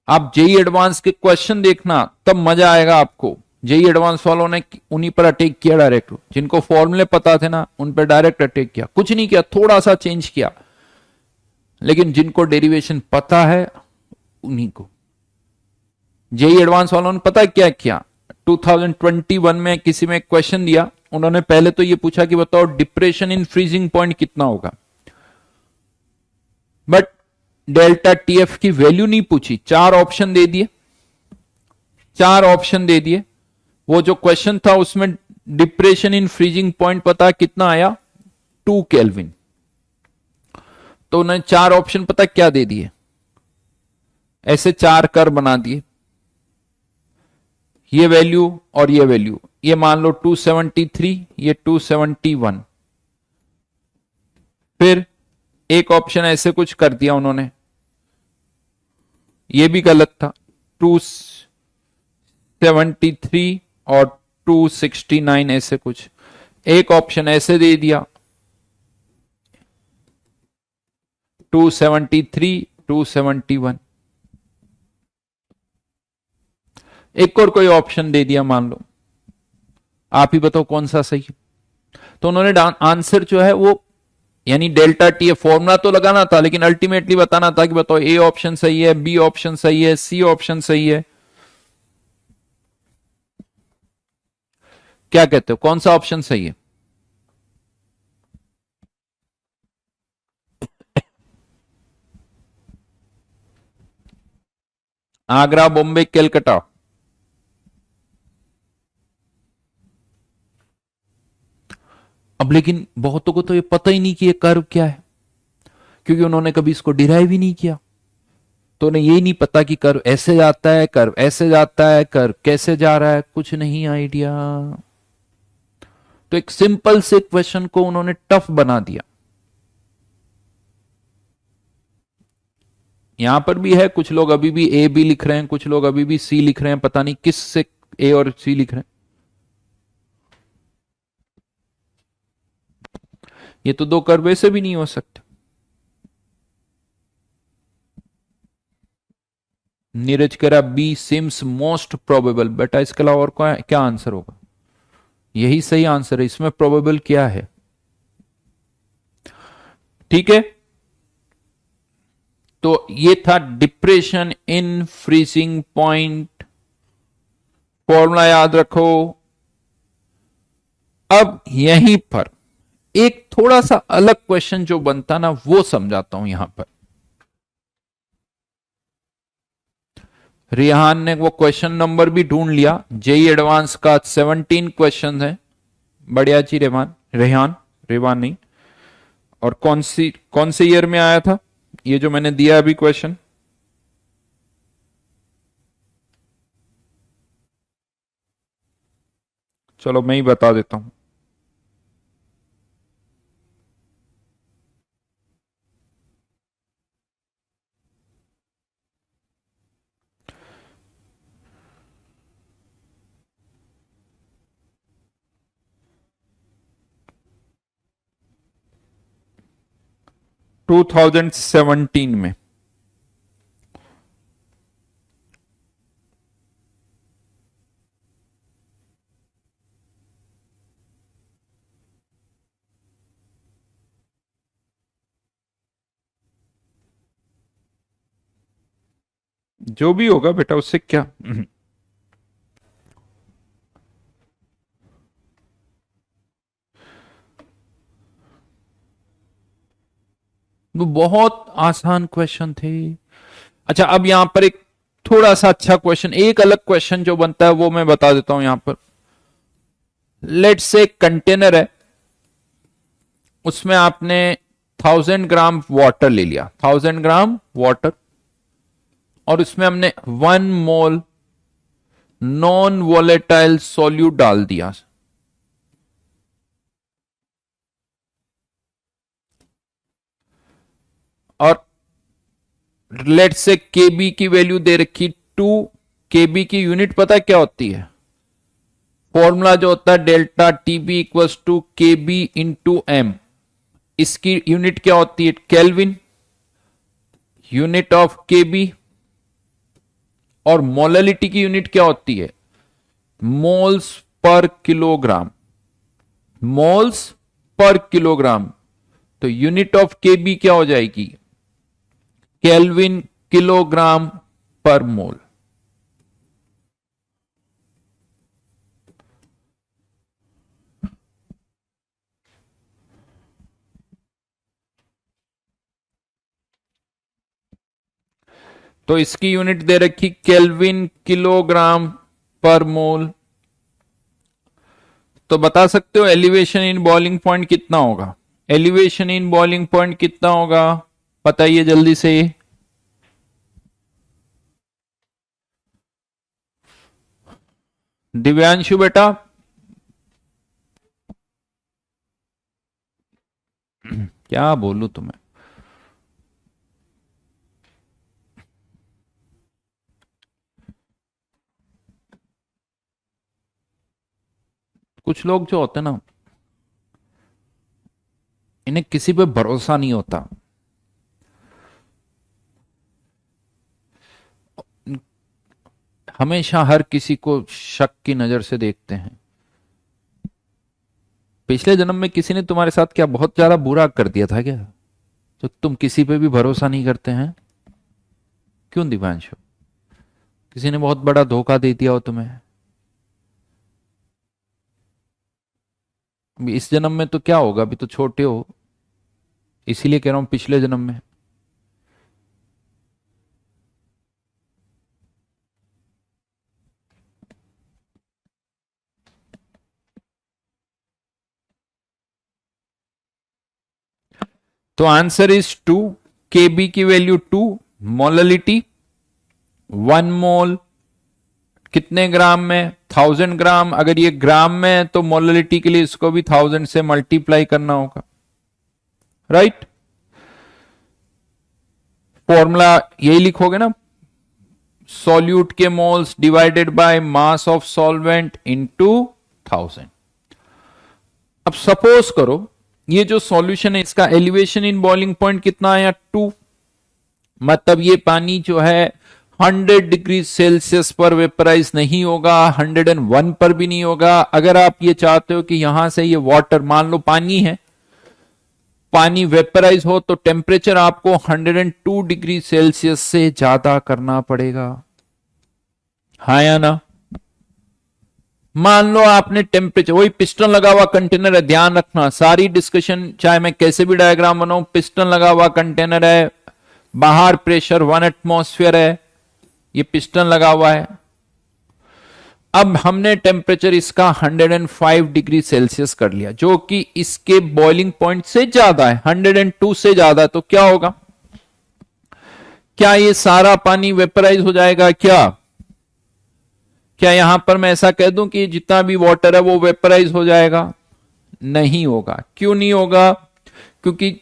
आप जेई एडवांस के क्वेश्चन देखना, तब मजा आएगा आपको. जेई एडवांस वालों ने उन्हीं पर अटैक किया डायरेक्ट, जिनको फॉर्मूले पता थे ना उन पर डायरेक्ट अटैक किया, कुछ नहीं किया, थोड़ा सा चेंज किया, लेकिन जिनको डेरिवेशन पता है उन्हीं को। जेई एडवांस वालों ने पता क्या किया, 2021 में किसी में क्वेश्चन दिया, उन्होंने पहले तो ये पूछा कि बताओ डिप्रेशन इन फ्रीजिंग पॉइंट कितना होगा, बट डेल्टा टीएफ की वैल्यू नहीं पूछी, चार ऑप्शन दे दिए, चार ऑप्शन दे दिए। वो जो क्वेश्चन था उसमें डिप्रेशन इन फ्रीजिंग पॉइंट पता कितना आया, 2 केल्विन। तो उन्होंने चार ऑप्शन पता क्या दे दिए, ऐसे चार कर बना दिए, ये वैल्यू और ये वैल्यू, ये मान लो 273, ये 271। फिर एक ऑप्शन ऐसे कुछ कर दिया उन्होंने, ये भी गलत था, 273 और 269 ऐसे कुछ, एक ऑप्शन ऐसे दे दिया 273 271, एक और कोई ऑप्शन दे दिया मान लो, आप ही बताओ कौन सा सही है। तो उन्होंने आंसर जो है वो, यानी डेल्टा टी फॉर्मूला तो लगाना था, लेकिन अल्टीमेटली बताना था कि बताओ ए ऑप्शन सही है, बी ऑप्शन सही है, सी ऑप्शन सही है, क्या कहते हो कौन सा ऑप्शन सही है। आगरा, बॉम्बे, कलकत्ता, अब लेकिन बहुतों को तो ये पता ही नहीं कि ये कर्व क्या है, क्योंकि उन्होंने कभी इसको डिराइव ही नहीं किया, तो उन्हें यही नहीं पता कि कर्व ऐसे जाता है, कर्व ऐसे जाता है, कर्व कैसे जा रहा है, कुछ नहीं आइडिया। तो एक सिंपल से क्वेश्चन को उन्होंने टफ बना दिया। यहां पर भी है, कुछ लोग अभी भी ए बी लिख रहे हैं, कुछ लोग अभी भी सी लिख रहे हैं, पता नहीं किस से ए और सी लिख रहे हैं। ये तो दो कर्व ऐसे भी नहीं हो सकते। नीरज कह रहा बी सिम्स मोस्ट प्रोबेबल, बेटा इसके अलावा और क्या आंसर होगा, यही सही आंसर है, इसमें प्रोबेबल क्या है। ठीक है, तो ये था depression in freezing point, formula याद रखो। अब यहीं पर एक थोड़ा सा अलग क्वेश्चन जो बनता ना वो समझाता हूं। यहां पर रिहान ने वो क्वेश्चन नंबर भी ढूंढ लिया, जेई एडवांस का 17 क्वेश्चन है, बढ़िया जी रेहान रेवान नहीं, और कौन से ईयर में आया था ये जो मैंने दिया अभी क्वेश्चन, चलो मैं ही बता देता हूं। टू 2017 में जो भी होगा बेटा उससे क्या। वो बहुत आसान क्वेश्चन थे। अच्छा अब यहां पर एक थोड़ा सा अच्छा क्वेश्चन, एक अलग क्वेश्चन जो बनता है वो मैं बता देता हूं। यहां पर लेट्स से कंटेनर है, उसमें आपने 1000 ग्राम वाटर ले लिया, 1000 ग्राम वाटर, और उसमें हमने 1 मोल नॉन वोलेटाइल सॉल्यूट डाल दिया, और लेट्स से केबी की वैल्यू दे रखी 2, केबी की यूनिट पता क्या होती है, फॉर्मूला जो होता है delta TB equals to KB into M, इसकी यूनिट क्या होती है केल्विन, यूनिट ऑफ केबी, और मोलैलिटी की यूनिट क्या होती है moles per kilogram, moles per kilogram. तो यूनिट ऑफ केबी क्या हो जाएगी? केल्विन किलोग्राम पर मोल। तो इसकी यूनिट दे रखी केल्विन किलोग्राम पर मोल। तो बता सकते हो एलिवेशन इन बॉइलिंग पॉइंट कितना होगा? एलिवेशन इन बॉइलिंग पॉइंट कितना होगा बताइए जल्दी से। दिव्यांशु बेटा, क्या बोलूं तुम्हें? कुछ लोग जो होते हैं ना, इन्हें किसी पे भरोसा नहीं होता। हमेशा हर किसी को शक की नजर से देखते हैं। पिछले जन्म में किसी ने तुम्हारे साथ क्या बहुत ज्यादा बुरा कर दिया था क्या, तो तुम किसी पे भी भरोसा नहीं करते हैं? क्यों दिव्यांशु? किसी ने बहुत बड़ा धोखा दे दिया हो तुम्हें? अभी इस जन्म में तो क्या होगा, अभी तो छोटे हो, इसीलिए कह रहा हूं पिछले जन्म में। तो आंसर इज 2। केबी की वैल्यू 2, मोललिटी 1 मोल कितने ग्राम में? 1000 ग्राम। अगर ये ग्राम में है तो मोललिटी के लिए इसको भी 1000 से मल्टीप्लाई करना होगा, राइट? फॉर्मूला यही लिखोगे ना, सॉल्यूट के moles divided by mass of solvent into 1000। अब सपोज करो ये जो सॉल्यूशन है इसका एलिवेशन इन बॉइलिंग पॉइंट कितना आया? 2। मतलब ये पानी जो है 100 डिग्री सेल्सियस पर वेपराइज नहीं होगा, 101 पर भी नहीं होगा। अगर आप ये चाहते हो कि यहां से ये वाटर, मान लो पानी है, पानी वेपराइज हो तो टेम्परेचर आपको 102 डिग्री सेल्सियस से ज्यादा करना पड़ेगा, हाँ या ना? मान लो आपने टेम्परेचर, वही पिस्टन लगा हुआ कंटेनर है, ध्यान रखना सारी डिस्कशन चाहे मैं कैसे भी डायग्राम बनाऊं, पिस्टन लगा हुआ कंटेनर है, बाहर प्रेशर 1 एटमॉस्फेयर है, ये पिस्टन लगा हुआ है। अब हमने टेम्परेचर इसका 105 डिग्री सेल्सियस कर लिया, जो कि इसके बॉइलिंग पॉइंट से ज्यादा है, 102 से ज्यादा। तो क्या होगा? क्या ये सारा पानी वेपराइज हो जाएगा? क्या यहां पर मैं ऐसा कह दूं कि जितना भी वाटर है वो वेपराइज हो जाएगा? नहीं होगा। क्यों नहीं होगा? क्योंकि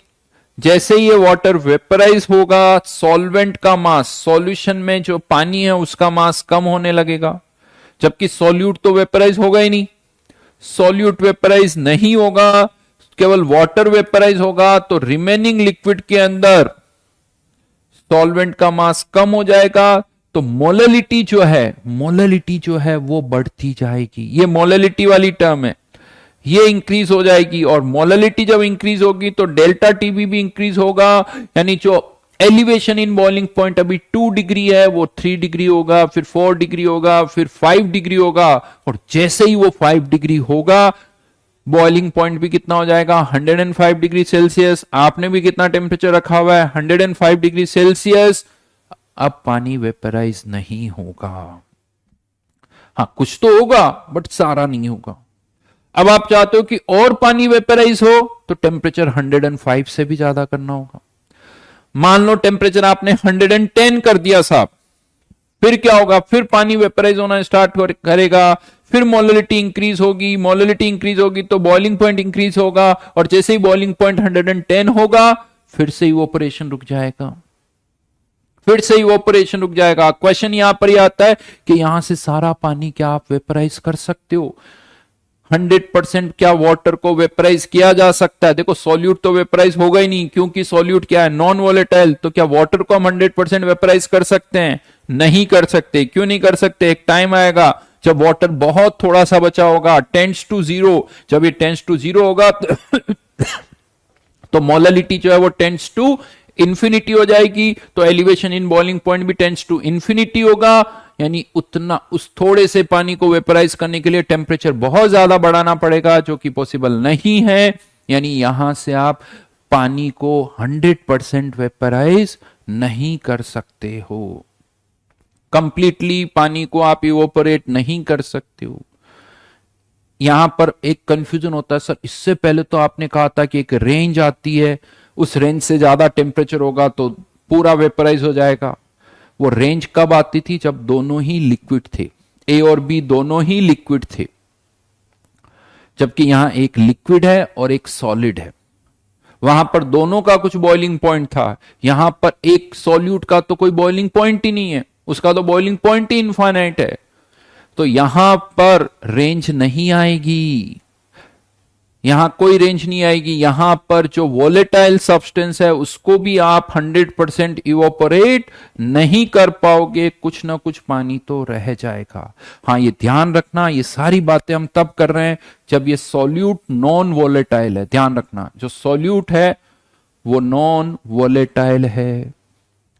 जैसे ये वाटर वेपराइज होगा, सॉल्वेंट का मास, सॉल्यूशन में जो पानी है उसका मास कम होने लगेगा, जबकि सॉल्यूट तो वेपराइज होगा ही नहीं। सॉल्यूट वेपराइज नहीं होगा, केवल वाटर वेपराइज होगा, तो रिमेनिंग लिक्विड के अंदर सॉल्वेंट का मास कम हो जाएगा। तो मोललिटी जो है वो बढ़ती जाएगी। ये मोललिटी वाली टर्म है, ये इंक्रीज हो जाएगी। और मोललिटी जब इंक्रीज होगी तो डेल्टा टीबी भी इंक्रीज होगा, यानी जो एलिवेशन इन बॉइलिंग पॉइंट अभी 2 डिग्री है वो 3 डिग्री होगा, फिर 4 डिग्री होगा, फिर 5 डिग्री होगा। और जैसे ही वो 5 डिग्री होगा बॉइलिंग पॉइंट भी कितना हो जाएगा? 105 डिग्री सेल्सियस। आपने भी कितना टेम्परेचर रखा हुआ है? 105 डिग्री सेल्सियस। अब पानी वेपराइज नहीं होगा, हाँ कुछ तो होगा बट सारा नहीं होगा। अब आप चाहते हो कि और पानी वेपराइज हो तो टेम्परेचर 105 से भी ज्यादा करना होगा। मान लो टेम्परेचर आपने 110 कर दिया साहब, फिर क्या होगा? फिर पानी वेपराइज होना स्टार्ट करेगा, फिर मोललिटी इंक्रीज होगी, मोललिटी इंक्रीज होगी तो बॉइलिंग पॉइंट इंक्रीज होगा, और जैसे ही बॉइलिंग पॉइंट 110 होगा फिर से इवोपरेशन रुक जाएगा, फिर से इवोपरेशन रुक जाएगा। क्वेश्चन यहां पर ही आता है कि यहां से सारा पानी क्या आप वेपराइज कर सकते हो? 100% क्या वाटर को वेपराइज किया जा सकता है? देखो सॉल्यूट तो वेपराइज होगा ही नहीं, क्योंकि सॉल्यूट क्या है? Non volatile. तो क्या वाटर को हम 100% वेपराइज कर सकते हैं? नहीं कर सकते। क्यों नहीं कर सकते? एक टाइम आएगा जब वाटर बहुत थोड़ा सा बचा होगा, टेंड्स टू जीरो, जब ये टेंड्स टू जीरो होगा तो मोलैलिटी जो है वो टेंड्स टू इंफिनिटी हो जाएगी, तो एलिवेशन इन बॉइलिंग पॉइंट भी टेंड्स टू इंफिनिटी होगा। यानी उतना उस थोड़े से पानी को वेपराइज करने के लिए टेम्परेचर बहुत ज्यादा बढ़ाना पड़ेगा, जो कि पॉसिबल नहीं है। यानी यहां से आप पानी को 100% वेपराइज नहीं कर सकते हो, कंप्लीटली पानी को आप इवोपरेट नहीं कर सकते हो। यहां पर एक कंफ्यूजन होता है, सर इससे पहले तो आपने कहा था कि एक रेंज आती है, उस रेंज से ज्यादा टेम्परेचर होगा तो पूरा वेपराइज हो जाएगा। वो रेंज कब आती थी? जब दोनों ही लिक्विड थे, ए और बी दोनों ही लिक्विड थे, जबकि यहां एक लिक्विड है और एक सॉलिड है। वहां पर दोनों का कुछ बॉइलिंग पॉइंट था, यहां पर एक सॉल्यूट का तो कोई बॉइलिंग पॉइंट ही नहीं है, उसका तो बॉइलिंग पॉइंट ही इनफाइनाइट है, तो यहां पर रेंज नहीं आएगी, यहां कोई रेंज नहीं आएगी। यहां पर जो वोलेटाइल सब्सटेंस है उसको भी आप 100% इवोपरेट नहीं कर पाओगे, कुछ ना कुछ पानी तो रह जाएगा। हाँ, ये ध्यान रखना, ये सारी बातें हम तब कर रहे हैं जब ये सॉल्यूट नॉन वोलेटाइल है। ध्यान रखना, जो सॉल्यूट है वो नॉन वोलेटाइल है,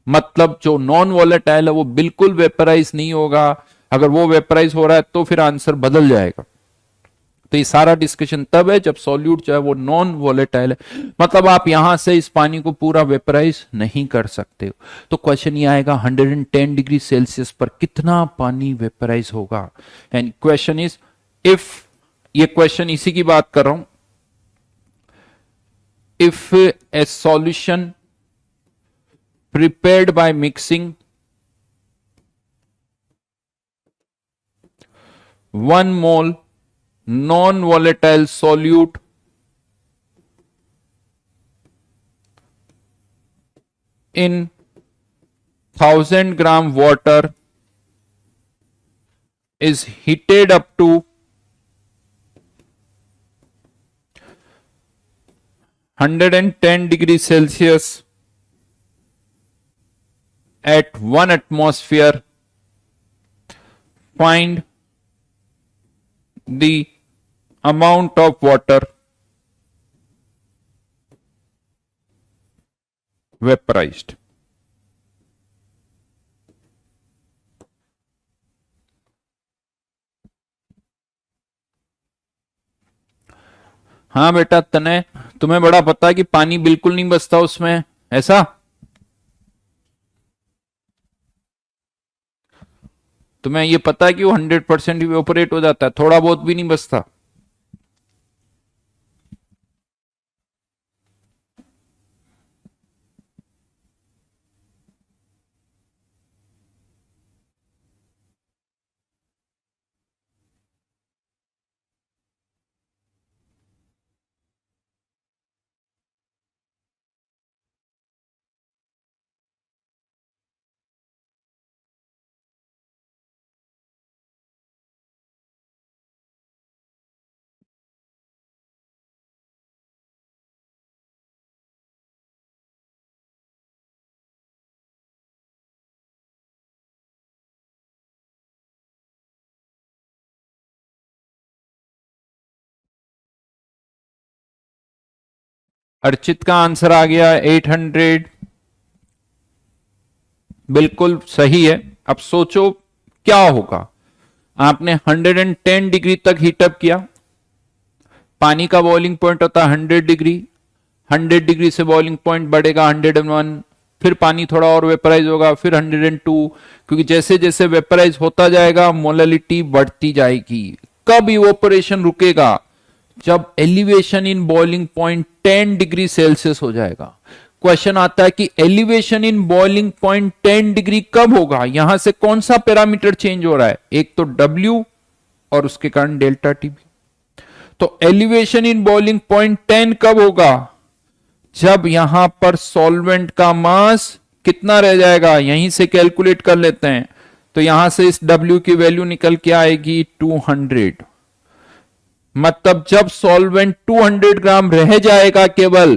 मतलब जो नॉन वोलेटाइल है वो बिल्कुल वेपराइज नहीं होगा। अगर वो वेपराइज हो रहा है तो फिर आंसर बदल जाएगा। तो ये सारा डिस्कशन तब है जब सॉल्यूट जो है वो नॉन वोलेटाइल है, मतलब आप यहां से इस पानी को पूरा वेपराइज नहीं कर सकते हो। तो क्वेश्चन ये आएगा 110 डिग्री सेल्सियस पर कितना पानी वेपराइज होगा। एंड क्वेश्चन इज इफ, ये क्वेश्चन इसी की बात कर रहा हूं, if A solution prepared by mixing 1 mole non-volatile solute in 1000 gram water is heated up to 110 degrees Celsius at 1 atmosphere, find the amount of water vaporized. हाँ बेटा तने, तुम्हें बड़ा पता है कि पानी बिल्कुल नहीं बचता उसमें, ऐसा? तुम्हें ये पता है कि वो 100% इवेपोरेट हो जाता है, थोड़ा बहुत भी नहीं बचता? अर्चित का आंसर आ गया 800, बिल्कुल सही है। अब सोचो क्या होगा, आपने 110 डिग्री तक हीटअप किया, पानी का बॉइलिंग पॉइंट होता है 100 डिग्री, 100 डिग्री से बॉइलिंग पॉइंट बढ़ेगा 101, फिर पानी थोड़ा और वेपराइज होगा, फिर 102, क्योंकि जैसे जैसे वेपराइज होता जाएगा मोलैलिटी बढ़ती जाएगी। कब इवोपरेशन रुकेगा? जब elevation in boiling point 10 degree Celsius हो जाएगा। क्वेश्चन आता है कि elevation in boiling point 10 degree कब होगा? यहां से कौन सा पैरामीटर चेंज हो रहा है? एक तो W और उसके कारण डेल्टा टी भी। तो एलिवेशन इन बॉइलिंग पॉइंट 10 कब होगा? जब यहां पर सॉल्वेंट का मास कितना रह जाएगा, यहीं से कैलकुलेट कर लेते हैं। तो यहां से इस W की वैल्यू निकल के आएगी 200, मतलब जब सॉल्वेंट 200 ग्राम रह जाएगा केवल,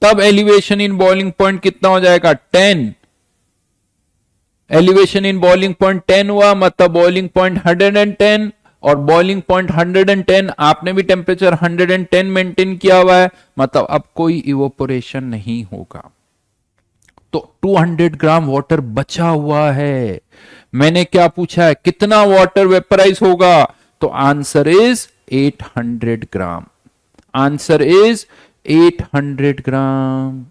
तब एलिवेशन इन बॉइलिंग पॉइंट कितना हो जाएगा? 10। एलिवेशन इन बॉइलिंग पॉइंट 10 हुआ, मतलब बॉइलिंग पॉइंट 110, और बॉइलिंग पॉइंट 110, आपने भी टेम्परेचर 110 मेंटेन किया हुआ है, मतलब अब कोई इवोपोरेशन नहीं होगा। तो 200 ग्राम वाटर बचा हुआ है। मैंने क्या पूछा है, कितना वाटर वेपराइज होगा? तो answer is 800 gram. Answer is 800 ग्राम।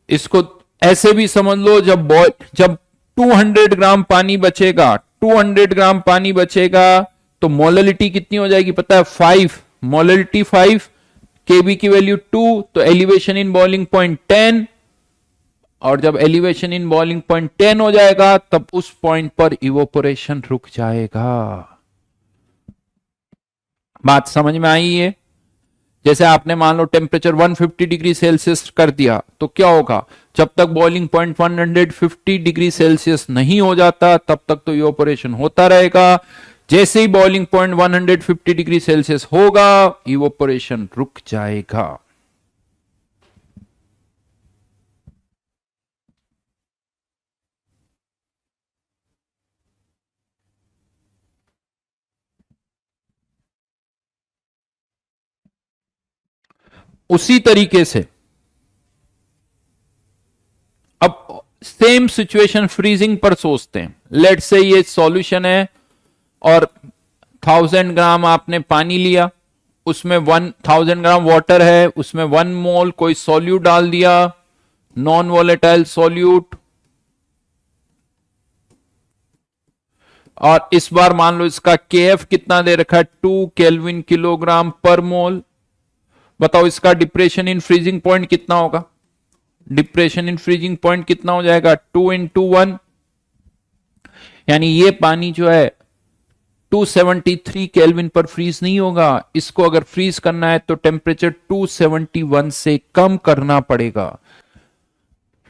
इसको ऐसे भी समझ लो, जब 200 ग्राम पानी बचेगा, 200 ग्राम पानी बचेगा, तो मोललिटी कितनी हो जाएगी पता है? 5। मोललिटी 5, केबी की वैल्यू 2, तो एलिवेशन इन बॉइलिंग पॉइंट 10, और जब एलिवेशन इन बॉइलिंग पॉइंट 10 हो जाएगा तब उस पॉइंट पर इवोपोरेशन रुक जाएगा। बात समझ में आई है? जैसे आपने मान लो टेम्परेचर 150 डिग्री सेल्सियस कर दिया, तो क्या होगा? जब तक बॉइलिंग पॉइंट 150 डिग्री सेल्सियस नहीं हो जाता तब तक तो इवोपोरेशन होता रहेगा। जैसे ही बॉइलिंग पॉइंट 150 डिग्री सेल्सियस होगा, इवोपोरेशन रुक जाएगा। उसी तरीके से अब सेम सिचुएशन फ्रीजिंग पर सोचते हैं। लेट से ये सॉल्यूशन है और 1000 ग्राम आपने पानी लिया, उसमें 1000 ग्राम वाटर है, उसमें 1 मोल कोई सॉल्यूट डाल दिया, नॉन वोलेटाइल सॉल्यूट, और इस बार मान लो इसका केएफ कितना दे रखा है? 2 केल्विन किलोग्राम पर मोल। बताओ इसका डिप्रेशन इन फ्रीजिंग पॉइंट कितना होगा? डिप्रेशन इन फ्रीजिंग पॉइंट कितना हो जाएगा? 2 इंटू 1, यानी ये पानी जो है 273 केल्विन पर फ्रीज नहीं होगा। इसको अगर फ्रीज करना है तो टेम्परेचर 271 से कम करना पड़ेगा।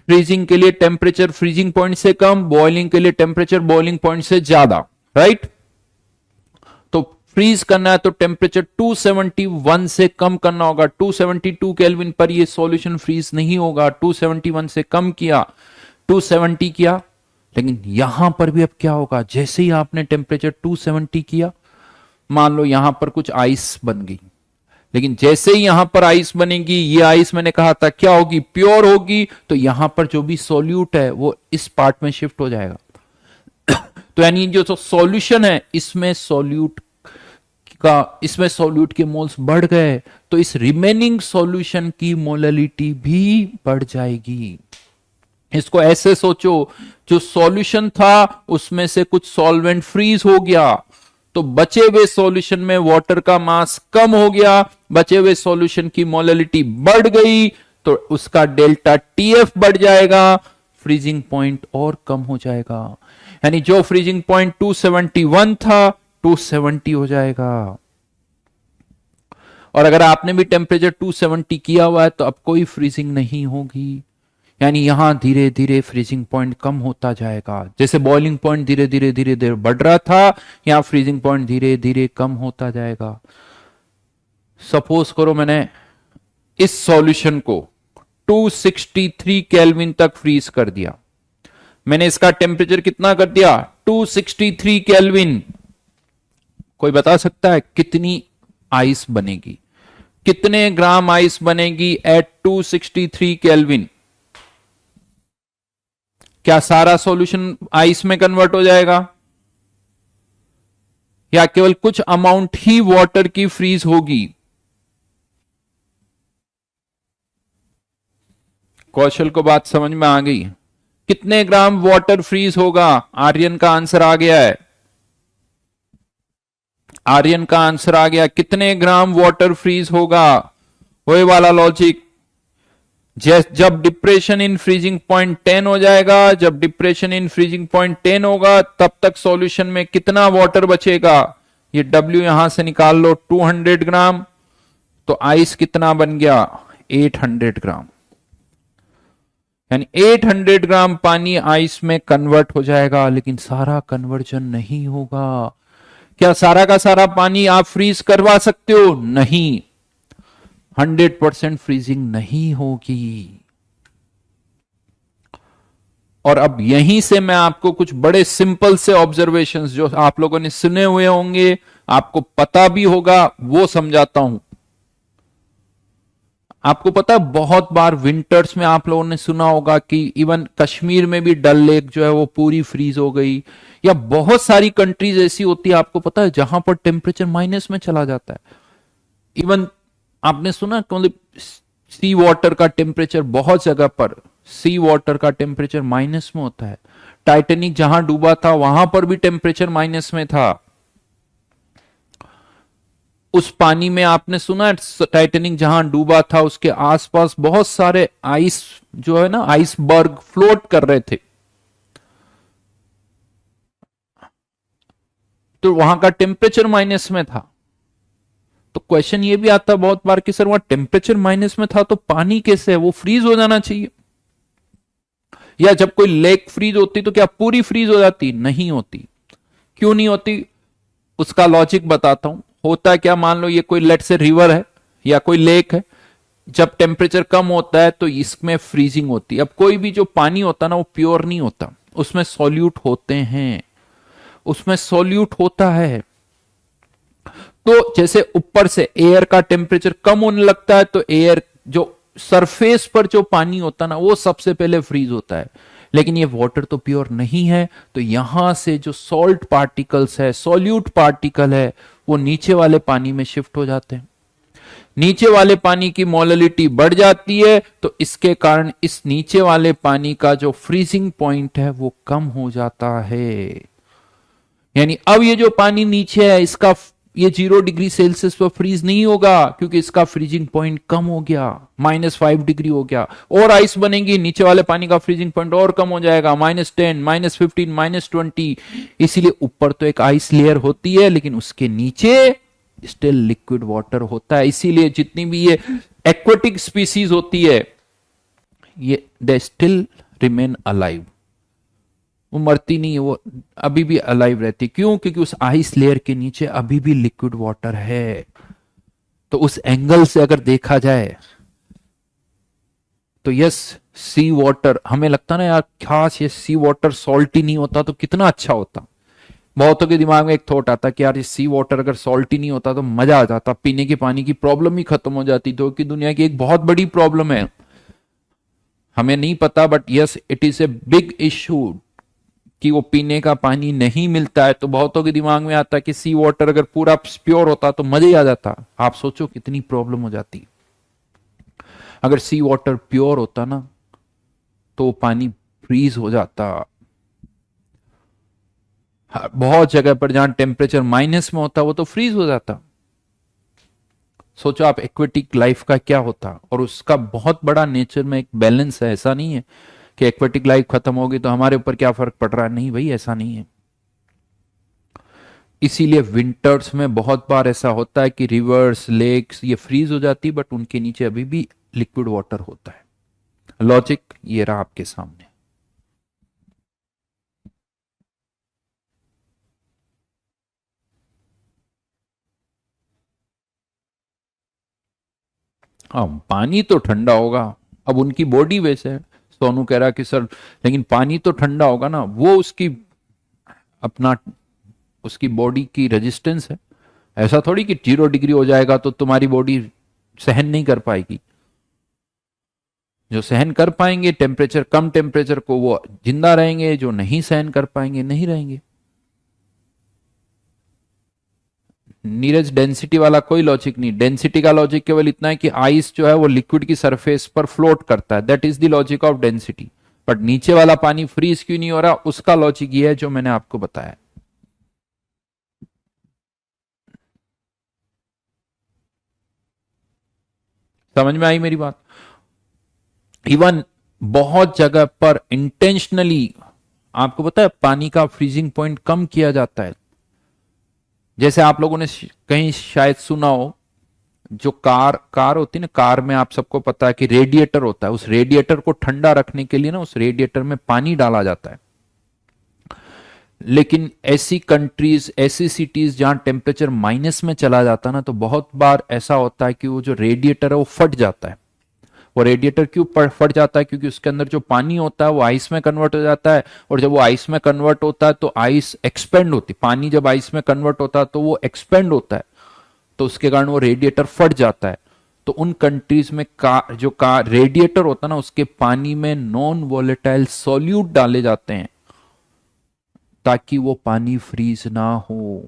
फ्रीजिंग के लिए टेम्परेचर फ्रीजिंग पॉइंट से कम, बॉइलिंग के लिए टेम्परेचर बॉइलिंग पॉइंट से ज्यादा, राइट? तो फ्रीज करना है तो टेम्परेचर 271 से कम करना होगा। 272 केल्विन पर ये सॉल्यूशन फ्रीज नहीं होगा। 271 से कम किया, 270 किया, लेकिन यहां पर भी अब क्या होगा? जैसे ही आपने टेम्परेचर 270 किया, मान लो यहां पर कुछ आइस बन गई, लेकिन जैसे ही यहां पर आइस बनेगी, ये आइस मैंने कहा था क्या होगी? प्योर होगी। तो यहां पर जो भी सॉल्यूट है वो इस पार्ट में शिफ्ट हो जाएगा। तो यानी जो सॉल्यूशन है इसमें सॉल्यूट के मोल्स बढ़ गए, तो इस रिमेनिंग सॉल्यूशन की मोललिटी भी बढ़ जाएगी। इसको ऐसे सोचो, जो सॉल्यूशन था उसमें से कुछ सॉल्वेंट फ्रीज हो गया, तो बचे हुए सॉल्यूशन में वाटर का मास कम हो गया, बचे हुए सॉल्यूशन की मोललिटी बढ़ गई, तो उसका डेल्टा टीएफ बढ़ जाएगा, फ्रीजिंग पॉइंट और कम हो जाएगा। यानी जो फ्रीजिंग पॉइंट 271 था 270 हो जाएगा। और अगर आपने भी टेम्परेचर 270 किया हुआ है तो अब कोई फ्रीजिंग नहीं होगी। यानी यहां धीरे धीरे फ्रीजिंग पॉइंट कम होता जाएगा। जैसे बॉइलिंग पॉइंट धीरे धीरे धीरे धीरे बढ़ रहा था, यहां फ्रीजिंग पॉइंट धीरे धीरे कम होता जाएगा। सपोज करो मैंने इस सॉल्यूशन को 263 केल्विन तक फ्रीज कर दिया। मैंने इसका टेम्परेचर कितना कर दिया? 263 केल्विन। कोई बता सकता है कितनी आइस बनेगी? कितने ग्राम आइस बनेगी एट 263 केल्विन? क्या सारा सॉल्यूशन आइस में कन्वर्ट हो जाएगा, या केवल कुछ अमाउंट ही वाटर की फ्रीज होगी? कौशल को बात समझ में आ गई? कितने ग्राम वाटर फ्रीज होगा? आर्यन का आंसर आ गया है। आर्यन का आंसर आ गया। कितने ग्राम वाटर फ्रीज होगा? वही वाला लॉजिक, जब डिप्रेशन इन फ्रीजिंग पॉइंट 10 हो जाएगा, जब डिप्रेशन इन फ्रीजिंग पॉइंट 10 होगा तब तक सॉल्यूशन में कितना वाटर बचेगा? ये W यहां से निकाल लो, 200 ग्राम, तो आइस कितना बन गया? 800 ग्राम। यानी 800 ग्राम पानी आइस में कन्वर्ट हो जाएगा, लेकिन सारा कन्वर्जन नहीं होगा। क्या सारा का सारा पानी आप फ्रीज करवा सकते हो? नहीं, 100% फ्रीजिंग नहीं होगी। और अब यहीं से मैं आपको कुछ बड़े सिंपल से ऑब्जर्वेशंस जो आप लोगों ने सुने हुए होंगे, आपको पता भी होगा, वो समझाता हूं। आपको पता है बहुत बार विंटर्स में आप लोगों ने सुना होगा कि इवन कश्मीर में भी डल लेक जो है वो पूरी फ्रीज हो गई, या बहुत सारी कंट्रीज ऐसी होती है आपको पता है जहां पर टेम्परेचर माइनस में चला जाता है। इवन आपने सुना मतलब सी वाटर का टेम्परेचर बहुत जगह पर सी वाटर का टेम्परेचर माइनस में होता है। टाइटेनिक जहां डूबा था वहां पर भी टेम्परेचर माइनस में था। उस पानी में आपने सुना टाइटेनिक जहां डूबा था उसके आसपास बहुत सारे आइस जो है ना आइसबर्ग फ्लोट कर रहे थे, तो वहां का टेम्परेचर माइनस में था। तो क्वेश्चन ये भी आता है बहुत बार कि सर वहां टेम्परेचर माइनस में था तो पानी कैसे है, वो फ्रीज हो जाना चाहिए। या जब कोई लेक फ्रीज होती तो क्या पूरी फ्रीज हो जाती? नहीं होती। क्यों नहीं होती? उसका लॉजिक बताता हूं। होता है क्या, मान लो ये कोई लेट से रिवर है या कोई लेक है, जब टेम्परेचर कम होता है तो इसमें फ्रीजिंग होती है। अब कोई भी जो पानी होता है ना वो प्योर नहीं होता, उसमें सॉल्यूट होते हैं, उसमें सॉल्यूट होता है। तो जैसे ऊपर से एयर का टेम्परेचर कम होने लगता है तो एयर जो सरफेस पर जो पानी होता है ना वो सबसे पहले फ्रीज होता है। लेकिन ये वाटर तो प्योर नहीं है, तो यहां से जो सॉल्ट पार्टिकल्स है, सॉल्यूट पार्टिकल है, वो नीचे वाले पानी में शिफ्ट हो जाते हैं। नीचे वाले पानी की मोललिटी बढ़ जाती है तो इसके कारण इस नीचे वाले पानी का जो फ्रीजिंग पॉइंट है वो कम हो जाता है। यानी अब ये जो पानी नीचे है इसका ये 0 डिग्री सेल्सियस पर फ्रीज नहीं होगा क्योंकि इसका फ्रीजिंग पॉइंट कम हो गया, -5 डिग्री हो गया। और आइस बनेगी, नीचे वाले पानी का फ्रीजिंग पॉइंट और कम हो जाएगा, -10, -15, -20। इसीलिए ऊपर तो एक आइस लेयर होती है लेकिन उसके नीचे स्टिल लिक्विड वाटर होता है। इसीलिए जितनी भी ये एक्वेटिक स्पीसीज होती है ये दे स्टिल रिमेन अलाइव, वो मरती नहीं है, वो अभी भी अलाइव रहती। क्यों? क्योंकि उस आइस लेयर के नीचे अभी भी लिक्विड वाटर है। तो उस एंगल से अगर देखा जाए तो यस, सी वाटर, हमें लगता ना यार खास ये सी वाटर सॉल्टी नहीं होता तो कितना अच्छा होता। बहुतों के दिमाग में एक थॉट आता कि यार ये सी वाटर अगर सॉल्टी नहीं होता तो मजा आ जाता, पीने के पानी की प्रॉब्लम ही खत्म हो जाती। तो कि दुनिया की एक बहुत बड़ी प्रॉब्लम है, हमें नहीं पता, but yes it is a big issue कि वो पीने का पानी नहीं मिलता है। तो बहुतों के दिमाग में आता है कि सी वाटर अगर पूरा प्योर होता तो मजा ही आ जाता। आप सोचो कितनी प्रॉब्लम हो जाती। अगर सी वाटर प्योर होता ना तो पानी फ्रीज हो जाता। बहुत जगह पर जहां टेम्परेचर माइनस में होता वो तो फ्रीज हो जाता। सोचो आप एक्वेटिक लाइफ का क्या होता। और उसका बहुत बड़ा नेचर में एक बैलेंस है। ऐसा नहीं है कि एक्वेटिक लाइफ खत्म होगी तो हमारे ऊपर क्या फर्क पड़ रहा है, नहीं भाई ऐसा नहीं है। इसीलिए विंटर्स में बहुत बार ऐसा होता है कि रिवर्स, लेक्स ये फ्रीज हो जाती बट उनके नीचे अभी भी लिक्विड वाटर होता है। लॉजिक ये रहा आपके सामने। हाँ, पानी तो ठंडा होगा। अब उनकी बॉडी वैसे है। सोनू कह रहा कि सर लेकिन पानी तो ठंडा होगा ना, वो उसकी अपना उसकी बॉडी की रेजिस्टेंस है। ऐसा थोड़ी कि 0 डिग्री हो जाएगा तो तुम्हारी बॉडी सहन नहीं कर पाएगी। जो सहन कर पाएंगे टेम्परेचर, कम टेम्परेचर को, वो जिंदा रहेंगे, जो नहीं सहन कर पाएंगे नहीं रहेंगे। नीरज डेंसिटी वाला कोई लॉजिक नहीं। डेंसिटी का लॉजिक केवल इतना है कि आइस जो है वो लिक्विड की सरफेस पर फ्लोट करता है, that is the logic of density. But नीचे वाला पानी फ्रीज क्यों नहीं हो रहा, उसका लॉजिक ये है जो मैंने आपको बताया। समझ में आई मेरी बात? इवन बहुत जगह पर इंटेंशनली आपको पता है पानी का फ्रीजिंग पॉइंट कम किया जाता है। जैसे आप लोगों ने कहीं शायद सुना हो, जो कार होती है ना, कार में आप सबको पता है कि रेडिएटर होता है। उस रेडिएटर को ठंडा रखने के लिए ना उस रेडिएटर में पानी डाला जाता है। लेकिन ऐसी कंट्रीज, ऐसी सिटीज जहां टेम्परेचर माइनस में चला जाता है ना, तो बहुत बार ऐसा होता है कि वो जो रेडिएटर है वो फट जाता है। वो रेडिएटर क्यों फट जाता है? क्योंकि उसके अंदर जो पानी होता है वो आइस में कन्वर्ट हो जाता है, और जब वो आइस में कन्वर्ट होता है तो आइस एक्सपेंड होती, पानी जब आइस में कन्वर्ट होता है तो वो एक्सपेंड होता है, तो उसके कारण वो रेडिएटर फट जाता है। तो उन कंट्रीज में जो रेडिएटर होता है ना, उसके पानी में नॉन वोलेटाइल सॉल्यूट डाले जाते हैं ताकि वो पानी फ्रीज ना हो।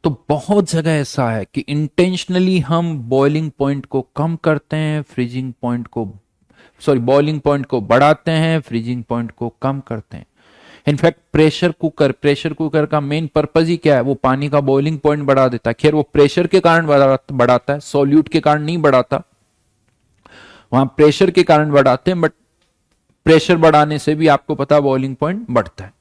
तो बहुत जगह ऐसा है कि इंटेंशनली हम बॉइलिंग पॉइंट को कम करते हैं, फ्रीजिंग पॉइंट को, सॉरी, बॉइलिंग पॉइंट को बढ़ाते हैं, फ्रीजिंग पॉइंट को कम करते हैं। इनफैक्ट प्रेशर कुकर का मेन पर्पज ही क्या है? वो पानी का बॉइलिंग पॉइंट बढ़ा देता है। खैर वो प्रेशर के कारण बढ़ाता है, सॉल्यूट के कारण नहीं बढ़ाता, वहां प्रेशर के कारण बढ़ाते हैं, बट प्रेशर बढ़ाने से भी आपको पता बॉइलिंग पॉइंट बढ़ता है।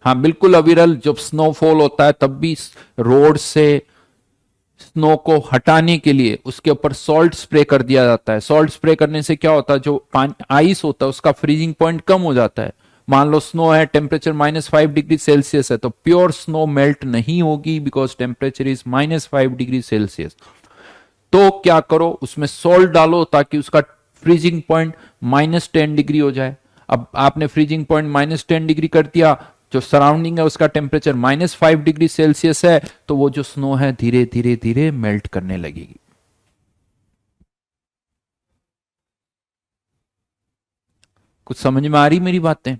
हाँ बिल्कुल अविरल, जब स्नोफॉल होता है तब भी रोड से स्नो को हटाने के लिए उसके ऊपर सॉल्ट स्प्रे कर दिया जाता है। सॉल्ट स्प्रे करने से क्या होता है, जो आइस होता है उसका फ्रीजिंग पॉइंट कम हो जाता है। मान लो स्नो है, टेम्परेचर -5 डिग्री सेल्सियस है, तो प्योर स्नो मेल्ट नहीं होगी because temperature is -5 degree Celsius. तो क्या करो, उसमें सॉल्ट डालो ताकि उसका फ्रीजिंग पॉइंट -10 डिग्री हो जाए। अब आपने फ्रीजिंग पॉइंट -10 डिग्री कर दिया, जो सराउंडिंग है उसका टेम्परेचर -5 डिग्री सेल्सियस है, तो वो जो स्नो है धीरे धीरे धीरे मेल्ट करने लगेगी। कुछ समझ में आ रही मेरी बातें?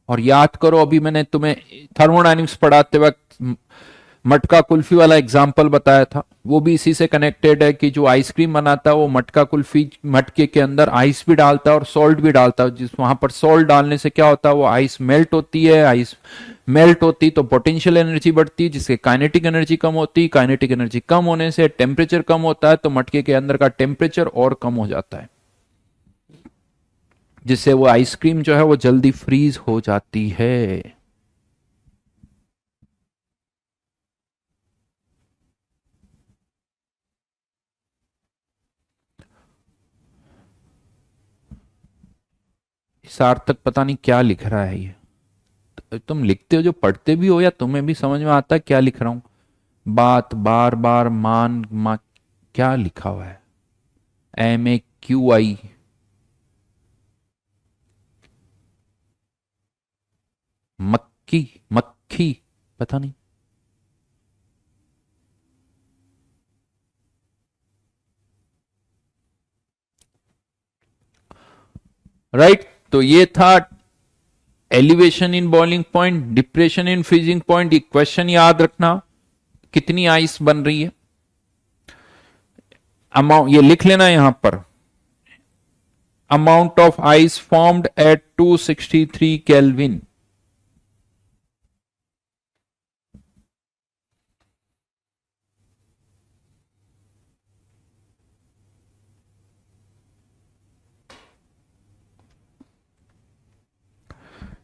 और याद करो, अभी मैंने तुम्हें थर्मोडायनेमिक्स पढ़ाते वक्त मटका कुल्फी वाला एग्जाम्पल बताया था, वो भी इसी से कनेक्टेड है कि जो आइसक्रीम बनाता है वो मटका कुल्फी मटके के अंदर आइस भी डालता है और सॉल्ट भी डालता है। जिस वहां पर सॉल्ट डालने से क्या होता है, वो आइस मेल्ट होती है, आइस मेल्ट होती तो पोटेंशियल एनर्जी बढ़ती है, जिससे काइनेटिक एनर्जी कम होती, काइनेटिक एनर्जी कम होने से टेम्परेचर कम होता है, तो मटके के अंदर का टेम्परेचर और कम हो जाता है, जिससे वो आइसक्रीम जो है वो जल्दी फ्रीज हो जाती है। सार्थक पता नहीं क्या लिख रहा है ये। तुम लिखते हो, जो पढ़ते भी हो, या तुम्हें भी समझ में आता है क्या लिख रहा हूं? बात बार बार क्या लिखा हुआ है? MAQI। मक्की, मक्खी, पता नहीं। राइट, तो ये था elevation in boiling point, depression in freezing point. ये क्वेश्चन याद रखना, कितनी आइस बन रही है, अमाउंट ये लिख लेना यहां पर, amount of ice formed at 263 kelvin.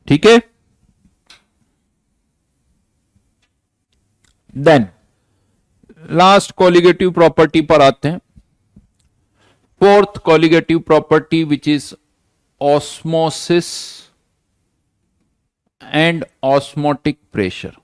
ठीक है, देन लास्ट कॉलिगेटिव प्रॉपर्टी पर आते हैं। Fourth colligative property which is osmosis and osmotic pressure.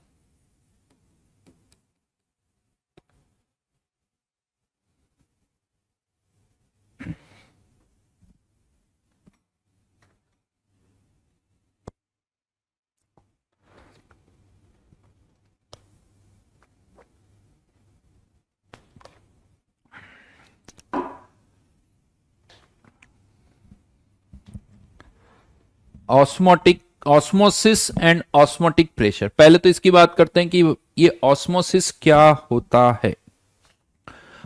Osmotic, osmosis and osmotic pressure. पहले तो इसकी बात करते हैं कि ये ऑस्मोसिस क्या होता है।